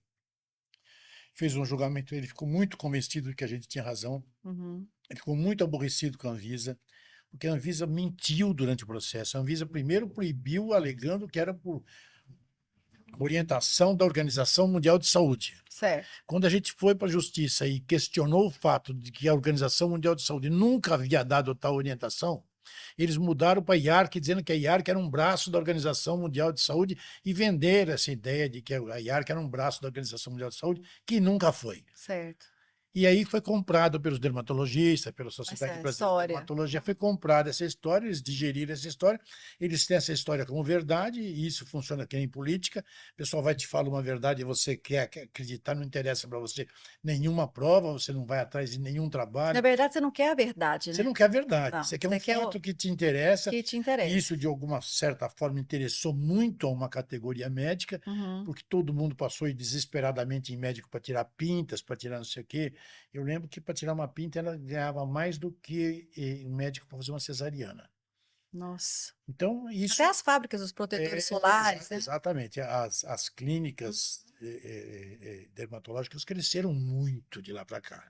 fez um julgamento. Ele ficou muito convencido de que a gente tinha razão. Uhum. Ele ficou muito aborrecido com a Anvisa, porque a Anvisa mentiu durante o processo. A Anvisa primeiro proibiu, alegando que era por orientação da Organização Mundial de Saúde. Certo. Quando a gente foi para a Justiça e questionou o fato de que a Organização Mundial de Saúde nunca havia dado tal orientação, eles mudaram para a IARC, dizendo que a IARC era um braço da Organização Mundial de Saúde, e venderam essa ideia de que a IARC era um braço da Organização Mundial de Saúde, que nunca foi. Certo. E aí foi comprado pelos dermatologistas, pela Sociedade Essa Brasileira de história. Dermatologia, foi comprada essa história, eles digeriram essa história, eles têm essa história como verdade, e isso funciona aqui em política. O pessoal vai te falar uma verdade e você quer acreditar, não interessa para você nenhuma prova, você não vai atrás de nenhum Na trabalho. verdade, você não quer a verdade, Você né? não quer a verdade, Não, você quer um você quer o fato que te interessa, que te e interessa. isso, de alguma certa forma, interessou muito a uma categoria médica, Uhum. porque todo mundo passou desesperadamente em médico para tirar pintas, para tirar não sei o quê. Eu lembro que para tirar uma pinta ela ganhava mais do que um médico para fazer uma cesariana. Nossa. Então, Até isso as fábricas, os protetores é solares, né? exatamente. As clínicas Uhum. dermatológicas cresceram muito de lá para cá.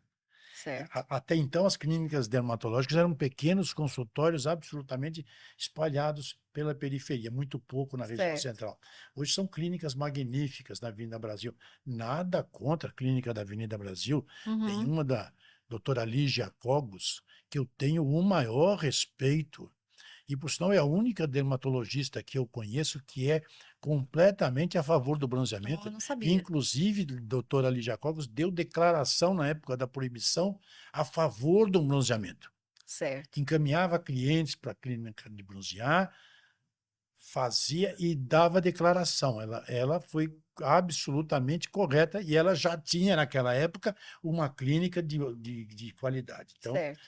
Certo, Até então, as clínicas dermatológicas eram pequenos consultórios absolutamente espalhados pela periferia, muito pouco na região certo. central. Hoje são clínicas magníficas na Avenida Brasil. Nada contra a clínica da Avenida Brasil. Tem Uhum. uma da doutora Lígia Cogos, que eu tenho o maior respeito. E, por sinal, é a única dermatologista que eu conheço que é completamente a favor do Oh, bronzeamento. eu não sabia. Inclusive, a doutora Lígia Covas deu declaração na época da proibição a favor do bronzeamento. Certo. Encaminhava clientes para a clínica de bronzear, fazia e dava declaração. Ela foi absolutamente correta e ela já tinha, naquela época, uma clínica de qualidade. Então, Certo.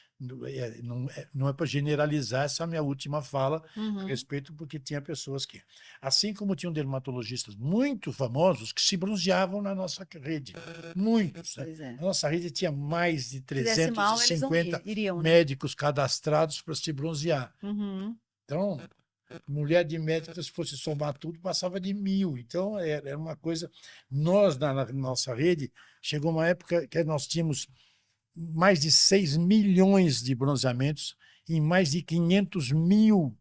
não é para generalizar essa minha última fala a Uhum. respeito, porque tinha pessoas que, assim como tinham dermatologistas muito famosos que se bronzeavam na nossa rede, muitos, né? Pois é. A nossa rede tinha mais de Fizesse mal, eles não 350 iriam, né? médicos cadastrados para se bronzear. Uhum. Então, mulher de médica, se fosse somar tudo, passava de 1.000. Então, era uma coisa. Nós, na nossa rede, chegou uma época que nós tínhamos mais de 6 milhões de bronzeamentos em mais de 500 mil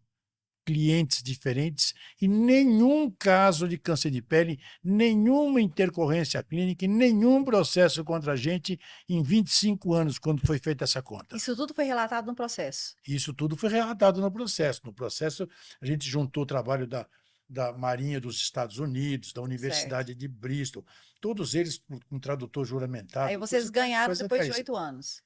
clientes diferentes e nenhum caso de câncer de pele, nenhuma intercorrência clínica, e nenhum processo contra a gente em 25 anos, quando foi feita essa conta. Isso tudo foi relatado no processo. Isso tudo foi relatado no processo. No processo, a gente juntou o trabalho da Marinha dos Estados Unidos, da Certo. Universidade de Bristol, todos eles com tradutor Aí juramentado, vocês ganharam coisa depois de fez. 8 anos.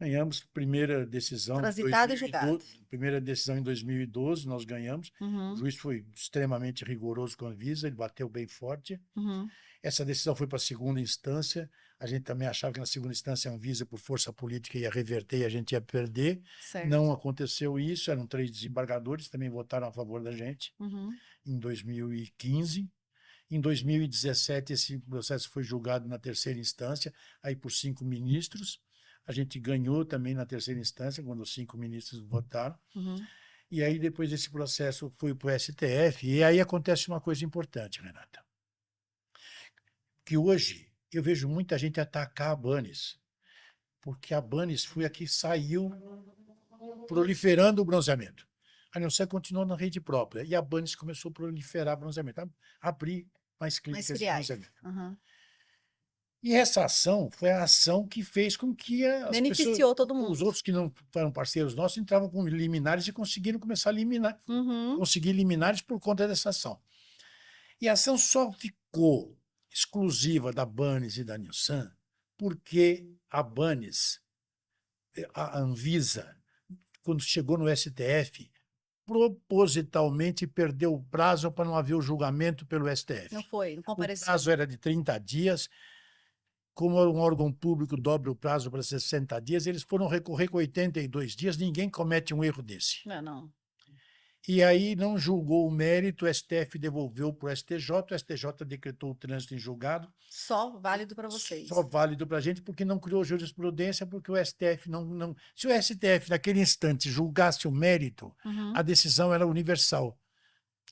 Ganhamos primeira decisão em Transitado e julgado. 2012, primeira decisão em 2012, nós ganhamos. O Uhum. juiz foi extremamente rigoroso com a Anvisa, ele bateu bem forte. Uhum. Essa decisão foi para a segunda instância. A gente também achava que na segunda instância a Anvisa, por força política, ia reverter e a gente ia perder. Certo. Não aconteceu isso, eram 3 desembargadores, também votaram a favor da gente Uhum. em 2015. Em 2017, esse processo foi julgado na terceira instância, aí por 5 ministros. A gente ganhou também na terceira instância, quando os 5 ministros votaram. Uhum. E aí, depois desse processo, foi para o STF. E aí acontece uma coisa importante, Renata, que hoje eu vejo muita gente atacar a Banes, porque a Banes foi a que saiu proliferando o bronzeamento. A não ser que continuou na rede própria. E a Banes começou a proliferar bronzeamento, abrir mais Mais clínicas de filiais. bronzeamento. Uhum. E essa ação foi a ação que fez com que as pessoas, Beneficiou todo os mundo. outros que não eram parceiros nossos, entravam com liminares e conseguiram começar a eliminar, Uhum. conseguir liminares por conta dessa ação. E a ação só ficou exclusiva da Banes e da Nilsan porque a Banes, a Anvisa, quando chegou no STF, propositalmente perdeu o prazo para não haver o julgamento pelo Não STF. foi, não O compareceu. prazo era de 30 dias. Como um órgão público dobra o prazo para 60 dias, eles foram recorrer com 82 dias. Ninguém comete um erro desse. Não, não. E aí não julgou o mérito, o STF devolveu para o STJ, o STJ decretou o trânsito em julgado, Só válido para só vocês. válido para a gente, porque não criou jurisprudência, porque o STF não. Se o STF, naquele instante, julgasse o mérito, a Uhum. decisão era universal.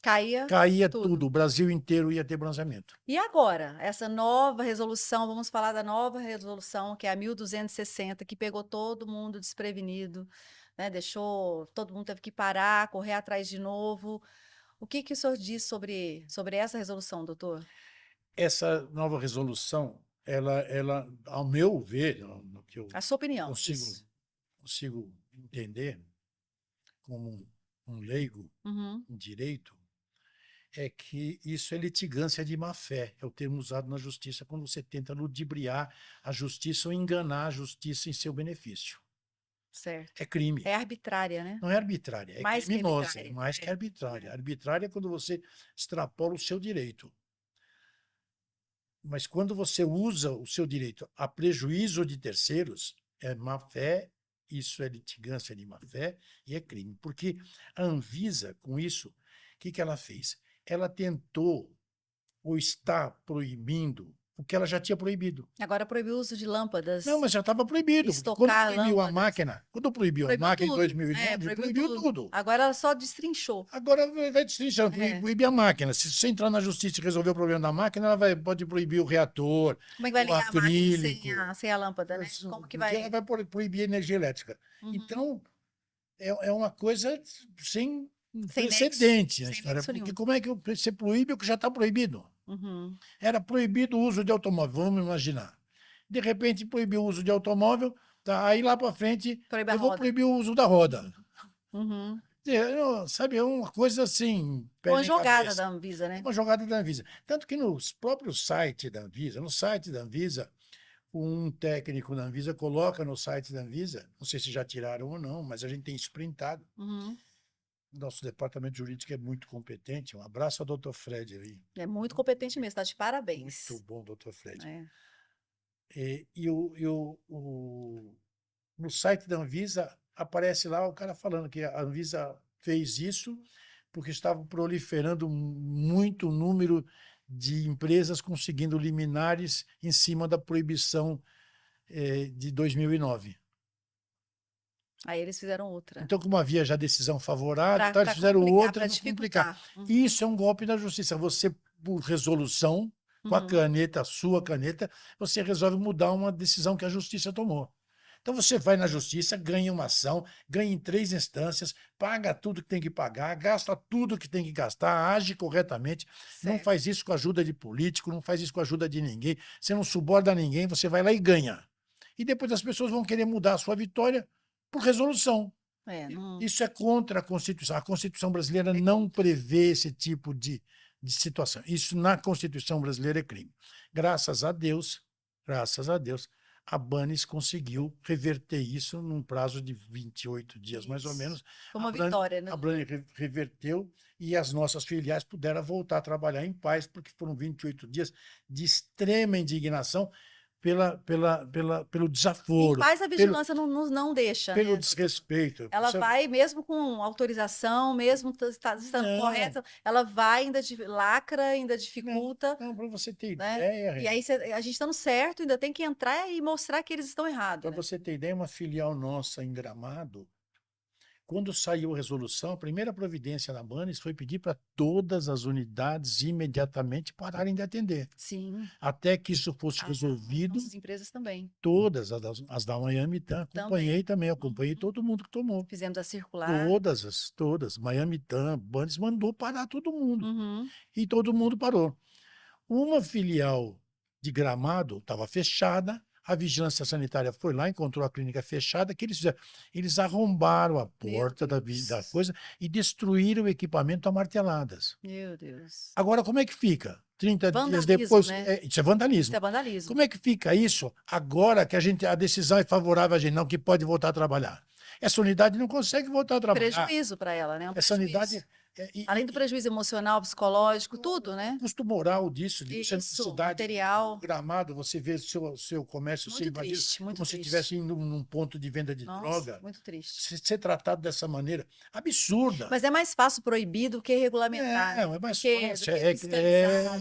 Caía Caía tudo. tudo, o Brasil inteiro ia ter bronzeamento. E agora, essa nova resolução, vamos falar da nova resolução, que é a 1260, que pegou todo mundo desprevenido, né? Deixou, todo mundo teve que parar, correr atrás de novo. O que que o senhor diz sobre essa resolução, doutor? Essa nova resolução, ela, ao meu ver, no que eu A sua opinião, consigo, isso. consigo entender como um leigo Uhum. em direito, é que isso é litigância de má-fé, é o termo usado na justiça quando você tenta ludibriar a justiça ou enganar a justiça em seu benefício. Certo. É crime. É arbitrária, né? Não é arbitrária, é Mais que criminosa, é arbitrária. mais que arbitrária. Arbitrária é quando você extrapola o seu direito. Mas quando você usa o seu direito a prejuízo de terceiros, é má-fé, isso é litigância de má-fé e é crime. Porque a Anvisa, com isso, o que ela fez? Ela tentou ou está proibindo o que ela já tinha proibido. Agora proibiu o uso de lâmpadas, Não, mas já estava proibido. Porque quando estocar proibiu a lâmpadas. máquina, quando proibiu a Proibiu máquina em tudo. 2009, Proibiu proibiu tudo. tudo. Agora ela só destrinchou. Agora vai destrinchar, É. proibir a máquina. Se você entrar na justiça e resolver o problema da máquina, ela pode proibir o reator, Como é que vai o ligar a máquina acrílico. sem a lâmpada, né? Como que Porque ela vai? vai proibir energia elétrica. Uhum. Então, é uma coisa sem Sem precedente na sem história. nexo Porque nenhum. como é que você proíbe o que já está proibido? Uhum. Era proibido o uso de automóvel, vamos imaginar. De repente, proibiu o uso de automóvel, tá? Aí lá para frente, Proíbe a eu vou roda. proibir o uso da roda. Uhum. Sabe, é uma coisa assim, pé Uma nem jogada cabeça. da Anvisa, É né? uma jogada da Anvisa. Tanto que nos próprios sites da Anvisa, no site da Anvisa, um técnico da Anvisa coloca no site da Anvisa, não sei se já tiraram ou não, mas a gente tem isso printado. Uhum. Nosso departamento jurídico é muito competente. Um abraço ao doutor Fred aí. É muito competente mesmo, tá de parabéns. Muito bom, doutor Fred. É. No site da Anvisa aparece lá o cara falando que a Anvisa fez isso porque estava proliferando muito número de empresas conseguindo liminares em cima da proibição de 2009. Aí eles fizeram outra. Então, como havia já decisão favorável, então eles Para fizeram complicar, outra para para complicar. dificultar. Uhum. E isso é um golpe da justiça. Você, por resolução, com a Uhum. caneta, a sua caneta, você resolve mudar uma decisão que a justiça tomou. Então você vai na justiça, ganha uma ação, ganha em 3 instâncias, paga tudo que tem que pagar, gasta tudo que tem que gastar, age corretamente, não Certo. faz isso com a ajuda de político, não faz isso com a ajuda de ninguém, você não suborda ninguém, você vai lá e ganha. E depois as pessoas vão querer mudar a sua vitória por resolução. Não... Isso é contra a Constituição. A Constituição brasileira não prevê esse tipo de situação. Isso na Constituição brasileira é crime. Graças a Deus, a Banes conseguiu reverter isso num prazo de 28 dias, mais ou menos. Foi uma vitória, né? A Banes reverteu e as nossas filiais puderam voltar a trabalhar em paz, porque foram 28 dias de extrema indignação pelo desaforo. Em paz a vigilância não deixa, Pelo né? desrespeito. Ela vai, mesmo com autorização, mesmo estando correta, ela vai, ainda lacra, ainda dificulta. Não, para você ter né? ideia. E aí a gente estando certo, ainda tem que entrar e mostrar que eles estão errados. Para Né? você ter ideia, uma filial nossa em Gramado, quando saiu a resolução, a primeira providência da Banes foi pedir para todas as unidades imediatamente pararem de atender. Sim. Até que isso fosse resolvido. As empresas também. Todas, as da Miami acompanhei também, acompanhei todo mundo que tomou. Fizemos a circular. Todas. Miami Banes mandou parar todo mundo. Uhum. E todo mundo parou. Uma filial de Gramado estava fechada, a vigilância sanitária foi lá, encontrou a clínica fechada, que eles fizeram? Eles arrombaram a porta da coisa e destruíram o equipamento a marteladas. Meu Deus. Agora, como é que fica? 30 vandalismo, dias depois, né? isso é vandalismo. Isso é vandalismo. Como é que fica isso agora que a decisão é favorável a gente, não, que pode voltar a trabalhar? Essa unidade não consegue voltar a trabalhar. Prejuízo para ela, né? Essa unidade... Além do prejuízo emocional, psicológico, tudo, né? O custo moral disso, de você na cidade, material. Gramado, você vê seu comércio, muito você imagina triste, muito como se triste. estivesse indo num ponto de venda de droga. Muito triste. Ser tratado dessa maneira, absurda. Mas é mais fácil proibir do que regulamentar. É mais fácil.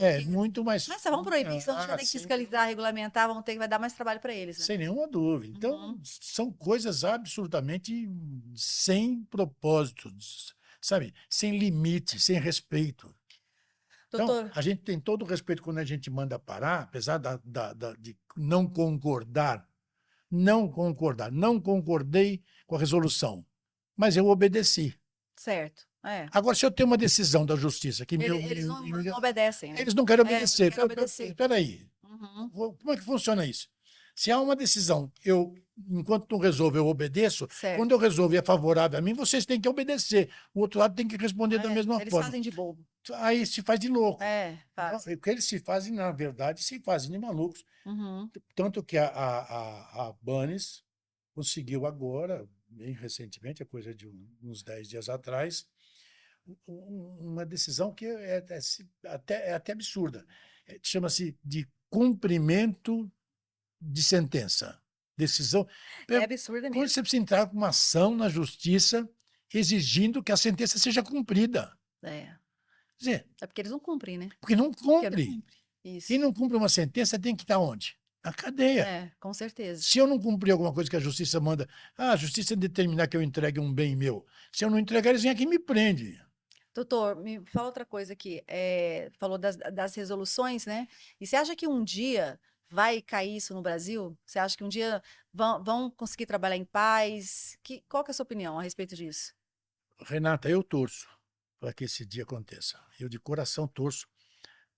É muito mais fácil. Vamos proibir, senão a gente vai ter que fiscalizar, regulamentar, vai dar mais trabalho para eles. Né? Sem nenhuma dúvida. Então, são coisas absolutamente sem propósito, sabe? Sem limite, sem respeito. Doutor... Então, a gente tem todo o respeito quando a gente manda parar, apesar de não concordar. Não concordei com a resolução, mas eu obedeci. Certo. É. Agora, se eu tenho uma decisão da justiça que eles não obedecem. Né? Eles não querem obedecer. Não querem obedecer. Espera aí. Como é que funciona isso? Se há uma decisão, eu enquanto não resolve, eu obedeço. Quando Certo. eu resolvo e é favorável a mim, vocês têm que obedecer. O outro lado tem que responder da mesma Eles forma. fazem de bobo. Aí se faz de louco. Não, Fazem. o que eles se fazem, na verdade, se fazem de malucos. Uhum. Tanto que a Banes conseguiu agora, bem recentemente, é coisa de uns 10 dias atrás, uma decisão que é até absurda. Chama-se de cumprimento de sentença. Decisão. É absurda Quando mesmo. você precisa entrar com uma ação na justiça exigindo que a sentença seja cumprida. É. Quer dizer, É porque eles não cumprem, né? porque não Porque não cumpre. cumpre. Quem Isso. não cumpre uma sentença tem que estar onde? Na cadeia. Com certeza. Se eu não cumprir alguma coisa que a justiça manda, a justiça determinar que eu entregue um bem meu. Se eu não entregar, eles vêm aqui e me prendem. Doutor, me fala outra coisa aqui. Falou das resoluções, né? E você acha que um dia vai cair isso no Brasil? Você acha que um dia vão conseguir trabalhar em paz? Qual que é a sua opinião a respeito disso? Renata, eu torço para que esse dia aconteça. Eu de coração torço,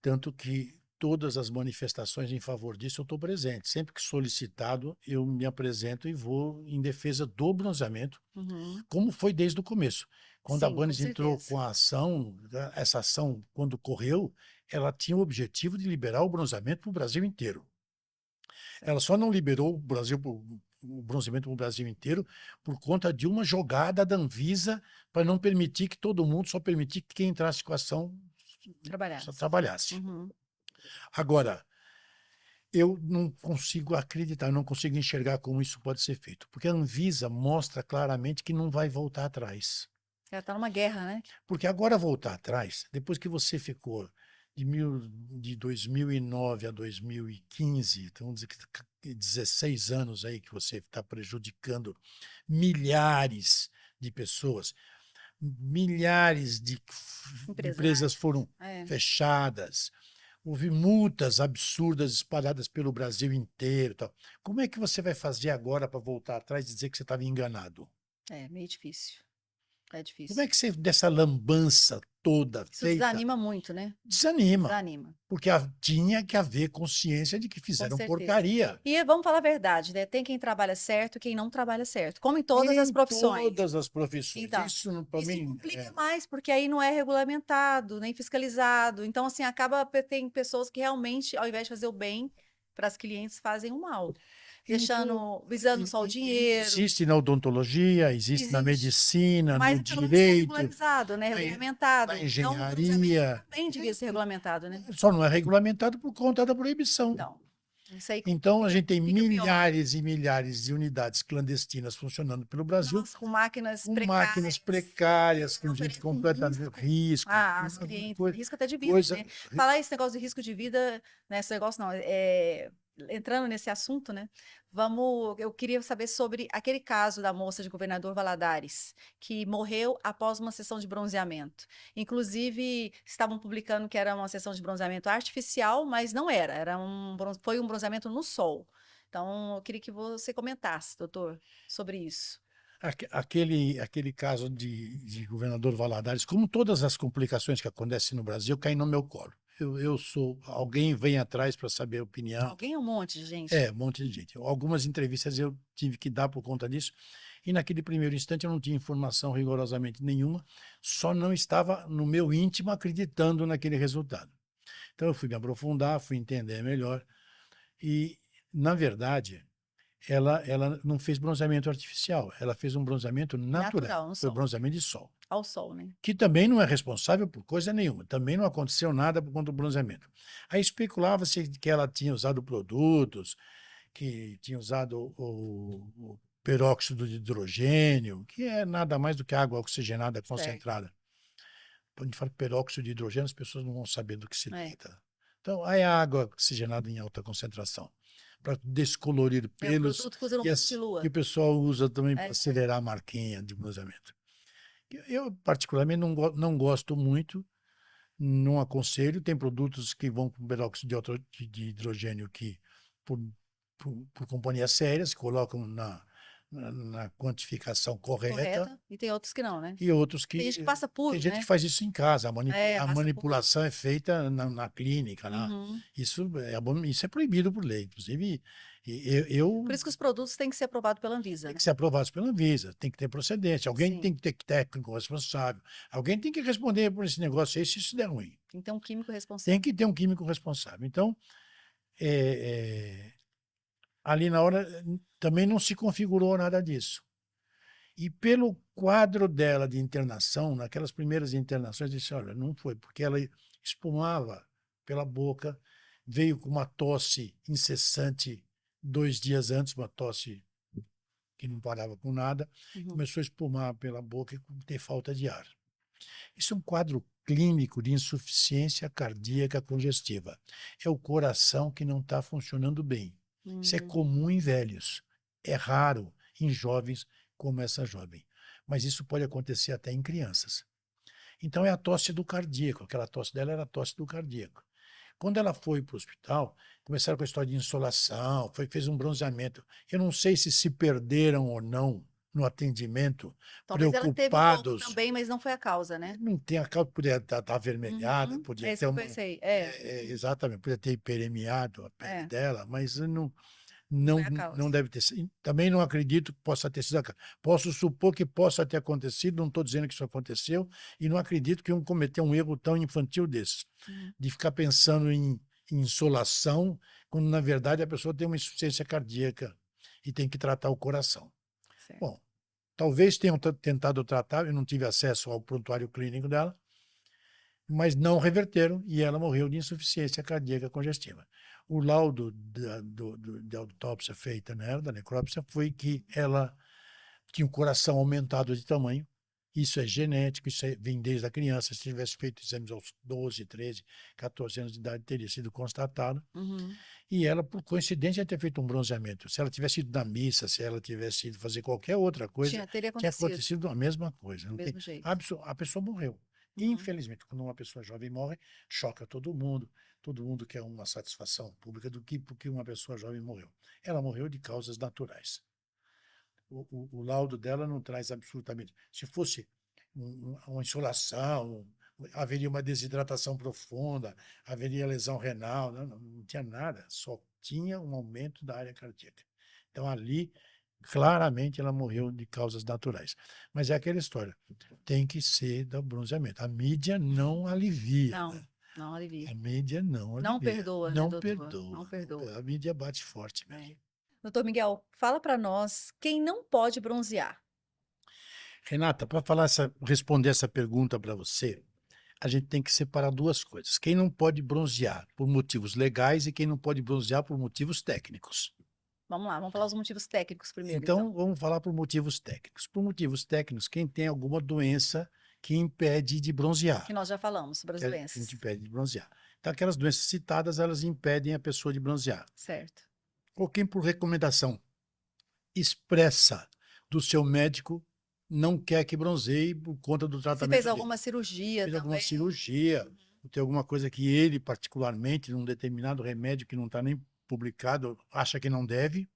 tanto que todas as manifestações em favor disso eu estou presente. Sempre que solicitado, eu me apresento e vou em defesa do bronzeamento, Uhum. como foi desde o começo. Quando a Sim, com Banes entrou certeza. com a ação, essa ação, quando correu, ela tinha o objetivo de liberar o bronzeamento para o Brasil inteiro. Ela só não liberou o bronzeamento para o Brasil inteiro por conta de uma jogada da Anvisa para não permitir que todo mundo, só permitir que quem entrasse com a ação só Trabalhasse. trabalhasse. Uhum. Agora, eu não consigo acreditar, eu não consigo enxergar como isso pode ser feito, porque a Anvisa mostra claramente que não vai voltar atrás. Ela está numa guerra, né? Porque agora voltar atrás, depois que você ficou de 2009 a 2015, então vamos dizer que 16 anos aí que você está prejudicando milhares de pessoas, milhares de empresas Empresários. foram fechadas, houve multas absurdas espalhadas pelo Brasil inteiro, tal. Como é que você vai fazer agora para voltar atrás e dizer que você estava enganado? É meio difícil. É Como é difícil. que você, dessa lambança toda Isso feita, desanima muito, né? desanima? Desanima. Porque tinha que haver consciência de que Com fizeram certeza. porcaria. E vamos falar a verdade, né? Tem quem trabalha certo e quem não trabalha certo, como em todas as Em profissões. todas as profissões. Então, Isso, para isso mim, complica mais, porque aí não é regulamentado, nem fiscalizado. Então, assim, tem pessoas que realmente, ao invés de fazer o bem para as clientes, fazem o mal, então, visando só o dinheiro. existe na odontologia, existe na Existe. medicina, no Mas pelo menos é direito, regularizado, né? na, na Regulamentado. Então, o bronzeamento engenharia. também devia ser regulamentado, né? Só não é regulamentado por conta da proibição. Então, isso aí Então, a gente tem fica pior. milhares e milhares de unidades clandestinas funcionando pelo Brasil, Nossa, com máquinas com máquinas precárias, com gente oferecem completamente risco. risco, As clientes, coisa, risco até de vida, coisa. né? Falar esse negócio de risco de vida, né? Esse negócio não, entrando nesse assunto, né? Eu queria saber sobre aquele caso da moça de Governador Valadares, que morreu após uma sessão de bronzeamento. Inclusive, estavam publicando que era uma sessão de bronzeamento artificial, mas não era, foi um bronzeamento no sol. Então, eu queria que você comentasse, doutor, sobre isso. Aquele caso de governador Valadares, como todas as complicações que acontecem no Brasil, caem no meu colo. Eu sou. Alguém vem atrás para saber a opinião. Alguém é um monte de gente. Um monte de gente. Algumas entrevistas eu tive que dar por conta disso, e naquele primeiro instante eu não tinha informação rigorosamente nenhuma, só não estava no meu íntimo acreditando naquele resultado. Então eu fui me aprofundar, fui entender melhor, e, na verdade, ela não fez bronzeamento artificial, ela fez um bronzeamento natural, Natural, no foi sol. bronzeamento de sol, Ao sol, né? que também não é responsável por coisa nenhuma, também não aconteceu nada por conta do bronzeamento. Aí especulava-se que ela tinha usado produtos, que tinha usado o peróxido de hidrogênio, que é nada mais do que água oxigenada Certo. concentrada. Quando a gente fala peróxido de hidrogênio, as pessoas não vão saber do que se É. trata. Então, aí a água oxigenada em alta concentração, para descolorir É o pelos, produto que usa no que, banho de que lua. o pessoal usa também para É. acelerar a marquinha de bronzeamento. Eu, particularmente, não gosto muito, não aconselho. Tem produtos que vão com peróxido de hidrogênio que, por companhias sérias, colocam na quantificação correta, Correta. E tem outros que não, né? e outros Tem gente que que passa tem puro, gente né? que faz isso em casa, É, a passa puro. manipulação é feita na clínica, lá. Uhum. Isso é proibido por lei. Inclusive, Por eu isso que os produtos têm que ser aprovados pela Anvisa, tem que né? ser aprovado pela Anvisa, tem que ter procedência, alguém Sim. tem que ter técnico responsável, alguém tem que responder por esse negócio aí se isso der ruim. Tem que ter um químico Tem responsável. que ter um químico responsável. Então, é, ali na hora também não se configurou nada disso. E pelo quadro dela de internação, naquelas primeiras internações, disse, olha, não foi, porque ela espumava pela boca, veio com uma tosse incessante 2 dias antes, uma tosse que não parava com nada, Uhum. começou a espumar pela boca e ter falta de ar. Isso é um quadro clínico de insuficiência cardíaca congestiva. É o coração que não está funcionando bem. Isso é Hum. comum em velhos. É raro em jovens como essa jovem. Mas isso pode acontecer até em crianças. Então é a tosse do cardíaco. Aquela tosse dela era a tosse do cardíaco. Quando ela foi para o hospital, começaram com a história de insolação, fez um bronzeamento. Eu não sei se perderam ou não no atendimento, Talvez ela teve um pouco preocupados. também, mas não foi a causa, né? Não tem a causa, podia estar avermelhada, Uhum. podia É isso ter que eu uma. pensei. Exatamente, podia ter hiperemiado a pele É, dela, mas não, não foi não, a não causa. deve ter sido. Também não acredito que possa ter sido a causa. Posso supor que possa ter acontecido, não estou dizendo que isso aconteceu, e não acredito que iam cometer um erro tão infantil desse, Uhum. de ficar pensando em insolação, quando na verdade a pessoa tem uma insuficiência cardíaca e tem que tratar o coração. Certo. Bom, talvez tenham tentado tratar, eu não tive acesso ao prontuário clínico dela, mas não reverteram e ela morreu de insuficiência cardíaca congestiva. O laudo da autópsia feita nela, da necrópsia, foi que ela tinha o coração aumentado de tamanho. Isso é genético, vem desde a criança. Se tivesse feito exames aos 12, 13, 14 anos de idade, teria sido constatado. Uhum. E ela, por coincidência, ter feito um bronzeamento. Se ela tivesse ido na missa, se ela tivesse ido fazer qualquer outra coisa, Teria tinha acontecido acontecido a mesma coisa. do Não tem, mesmo jeito. a pessoa morreu. Uhum. Infelizmente, quando uma pessoa jovem morre, choca todo mundo quer uma satisfação pública do que porque uma pessoa jovem morreu. Ela morreu de causas naturais. O laudo dela não traz absolutamente. Se fosse uma insolação, haveria uma desidratação profunda, haveria lesão renal, não tinha nada, só tinha um aumento da área cardíaca. Então, ali, claramente, ela morreu de causas naturais. Mas é aquela história, tem que ser do bronzeamento. A mídia não alivia. Não, não alivia. A mídia não Não alivia. perdoa, né, Não doutor? perdoa. Não perdoa. A mídia bate forte mesmo. É. Doutor Miguel, fala para nós quem não pode bronzear. Renata, para responder essa pergunta para você, a gente tem que separar duas coisas. Quem não pode bronzear por motivos legais e quem não pode bronzear por motivos técnicos. Vamos lá, vamos falar os motivos técnicos primeiro, então. Então, vamos falar por motivos técnicos. Por motivos técnicos, quem tem alguma doença que impede de bronzear, Que nós já falamos sobre as que doenças. impede de bronzear. Então, aquelas doenças citadas, elas impedem a pessoa de bronzear. Certo. Ou quem, por recomendação expressa do seu médico, não quer que bronzeie por conta do Se fez tratamento dele. alguma cirurgia Fez alguma também. cirurgia, ou tem alguma coisa que ele, particularmente, num determinado remédio que não está nem publicado, acha que não deve,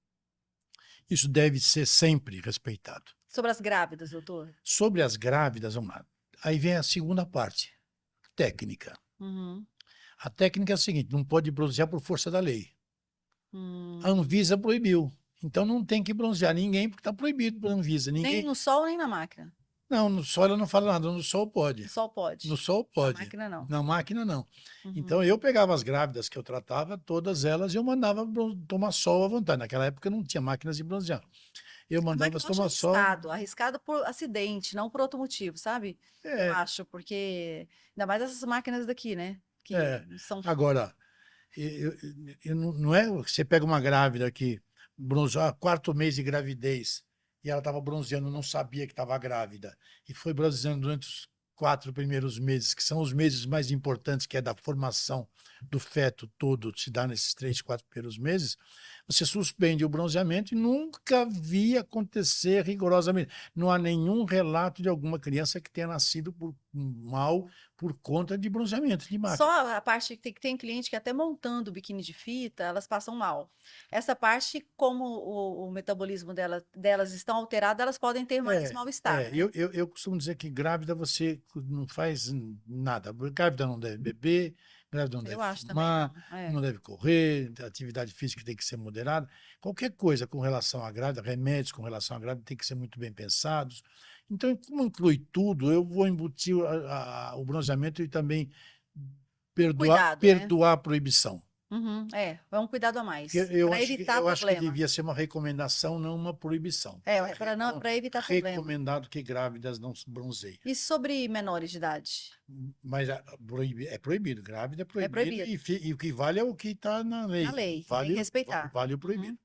isso deve ser sempre respeitado. Sobre as grávidas, doutor. Sobre as grávidas, vamos lá. Aí vem a segunda parte, técnica. Uhum. A técnica é a seguinte: não pode bronzear por força da lei. A Hum. Anvisa proibiu. Então não tem que bronzear ninguém porque está proibido pela Anvisa. Nem Ninguém. no sol, nem na máquina. Não, no sol ela não fala nada, no sol No pode. sol No pode. sol Na pode. máquina, não. Na máquina, não. Uhum. Então, eu pegava as grávidas que eu tratava, todas elas, e eu mandava tomar sol à vontade. Naquela época não tinha máquinas de bronzear. Eu A mandava máquina elas eu acho tomar sol. arriscado por acidente, não por outro motivo, sabe? Eu É, acho, porque ainda mais essas máquinas daqui, né? Que é. são. Agora, não é você pega uma grávida que bronzeou, quarto mês de gravidez, e ela estava bronzeando, não sabia que estava grávida, e foi bronzeando durante os 4 primeiros meses, que são os meses mais importantes, que é da formação do feto todo se dá nesses 3, 4 primeiros meses, você suspende o bronzeamento e nunca vi acontecer rigorosamente. Não há nenhum relato de alguma criança que tenha nascido mal por conta de bronzeamento de máquina. Só a parte que tem cliente que até montando o biquíni de fita, elas passam mal. Essa parte, como o metabolismo delas estão alterado, elas podem ter mais mal-estar, né? Eu costumo dizer que grávida você não faz nada. Grávida não deve beber, grávida não Eu deve acho também fumar, não. não deve correr, a atividade física tem que ser moderada. Qualquer coisa com relação à grávida, remédios com relação à grávida, tem que ser muito bem pensados. Então, como inclui tudo, eu vou embutir o bronzeamento e também Cuidado, né? perdoar a proibição. Uhum, é um cuidado a Porque mais, para evitar eu acho que problema. devia ser uma recomendação, não uma proibição. Para evitar problema. Recomendado que grávidas não se bronzeiem. E sobre menores de idade? Mas é proibido, grávida é É proibido, proibido. e o que vale é o que está na lei. Na lei, tem que Vale, respeitar. vale o Uhum. proibido.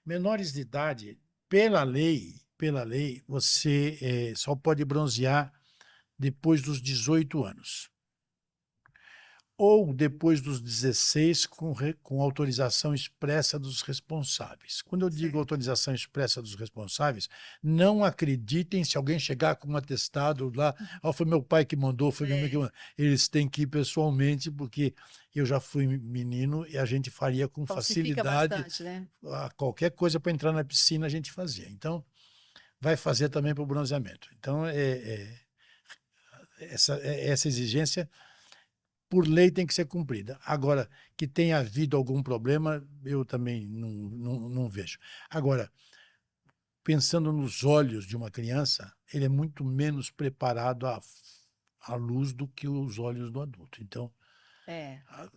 Menores de idade, pela lei, você só pode bronzear depois dos 18 anos. Ou depois dos 16, com autorização expressa dos responsáveis. Quando eu digo Certo. autorização expressa dos responsáveis, não acreditem se alguém chegar com um atestado lá, foi meu pai que mandou, foi minha mãe que mandou. Eles têm que ir pessoalmente, porque eu já fui menino e a gente faria com Falsifica facilidade. bastante, né? Qualquer coisa para entrar na piscina a gente fazia. Então, vai fazer também para o bronzeamento. Então, essa exigência por lei tem que ser cumprida. Agora, que tenha havido algum problema, eu também não vejo. Agora, pensando nos olhos de uma criança, ele é muito menos preparado à luz do que os olhos do adulto. Então,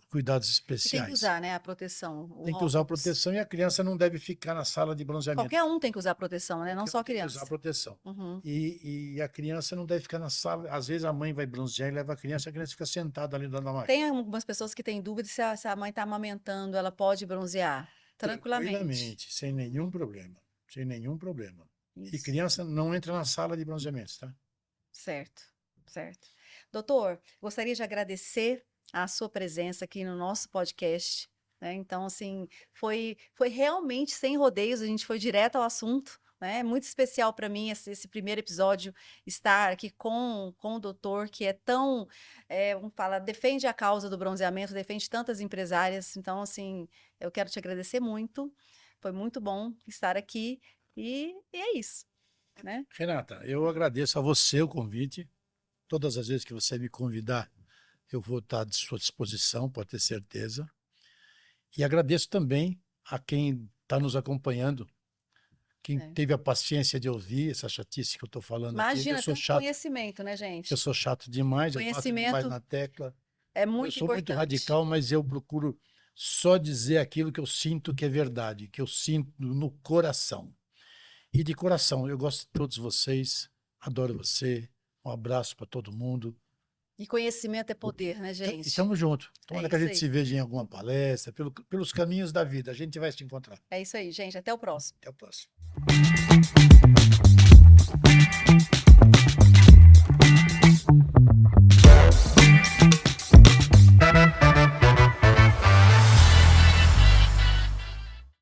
cuidados E tem que especiais. usar, né, a proteção, o Tem que usar óculos. proteção e a criança não deve ficar na sala de bronzeamento. Qualquer um tem que usar proteção, né? Não só Tem que criança. usar proteção. Uhum. E a criança não deve ficar na sala. Às vezes a mãe vai bronzear e leva a criança fica sentada ali dentro da máquina. Tem algumas pessoas que têm dúvida se a mãe está amamentando, ela pode bronzear tranquilamente. Sem nenhum problema. Sem nenhum problema. E Isso. criança não entra na sala de bronzeamento, tá? Certo, certo. Doutor, gostaria de agradecer a sua presença aqui no nosso podcast, né? Então, assim, foi realmente sem rodeios, a gente foi direto ao assunto, né? É muito especial para mim esse primeiro episódio, estar aqui com o doutor, que é tão, vamos falar, defende a causa do bronzeamento, defende tantas empresárias. Então, assim, eu quero te agradecer muito, foi muito bom estar aqui e é isso, né? Renata, eu agradeço a você o convite. Todas as vezes que você me convidar, eu vou estar à sua disposição, pode ter certeza. E agradeço também a quem está nos acompanhando, quem teve a paciência de ouvir essa chatice que eu estou falando aqui. Imagina, Eu sou tem um chato. conhecimento, né, gente? Eu sou chato demais, eu bato demais Conhecimento na tecla. é Eu muito sou muito importante. radical, mas eu procuro só dizer aquilo que eu sinto que é verdade, que eu sinto no coração. E de coração, eu gosto de todos vocês, adoro você, um abraço para todo mundo. E conhecimento é poder, né, E gente? estamos juntos. Tomara que a isso gente aí. se veja em alguma palestra, pelos caminhos da vida. A gente vai se encontrar. É isso aí, gente. Até o próximo. Até o próximo.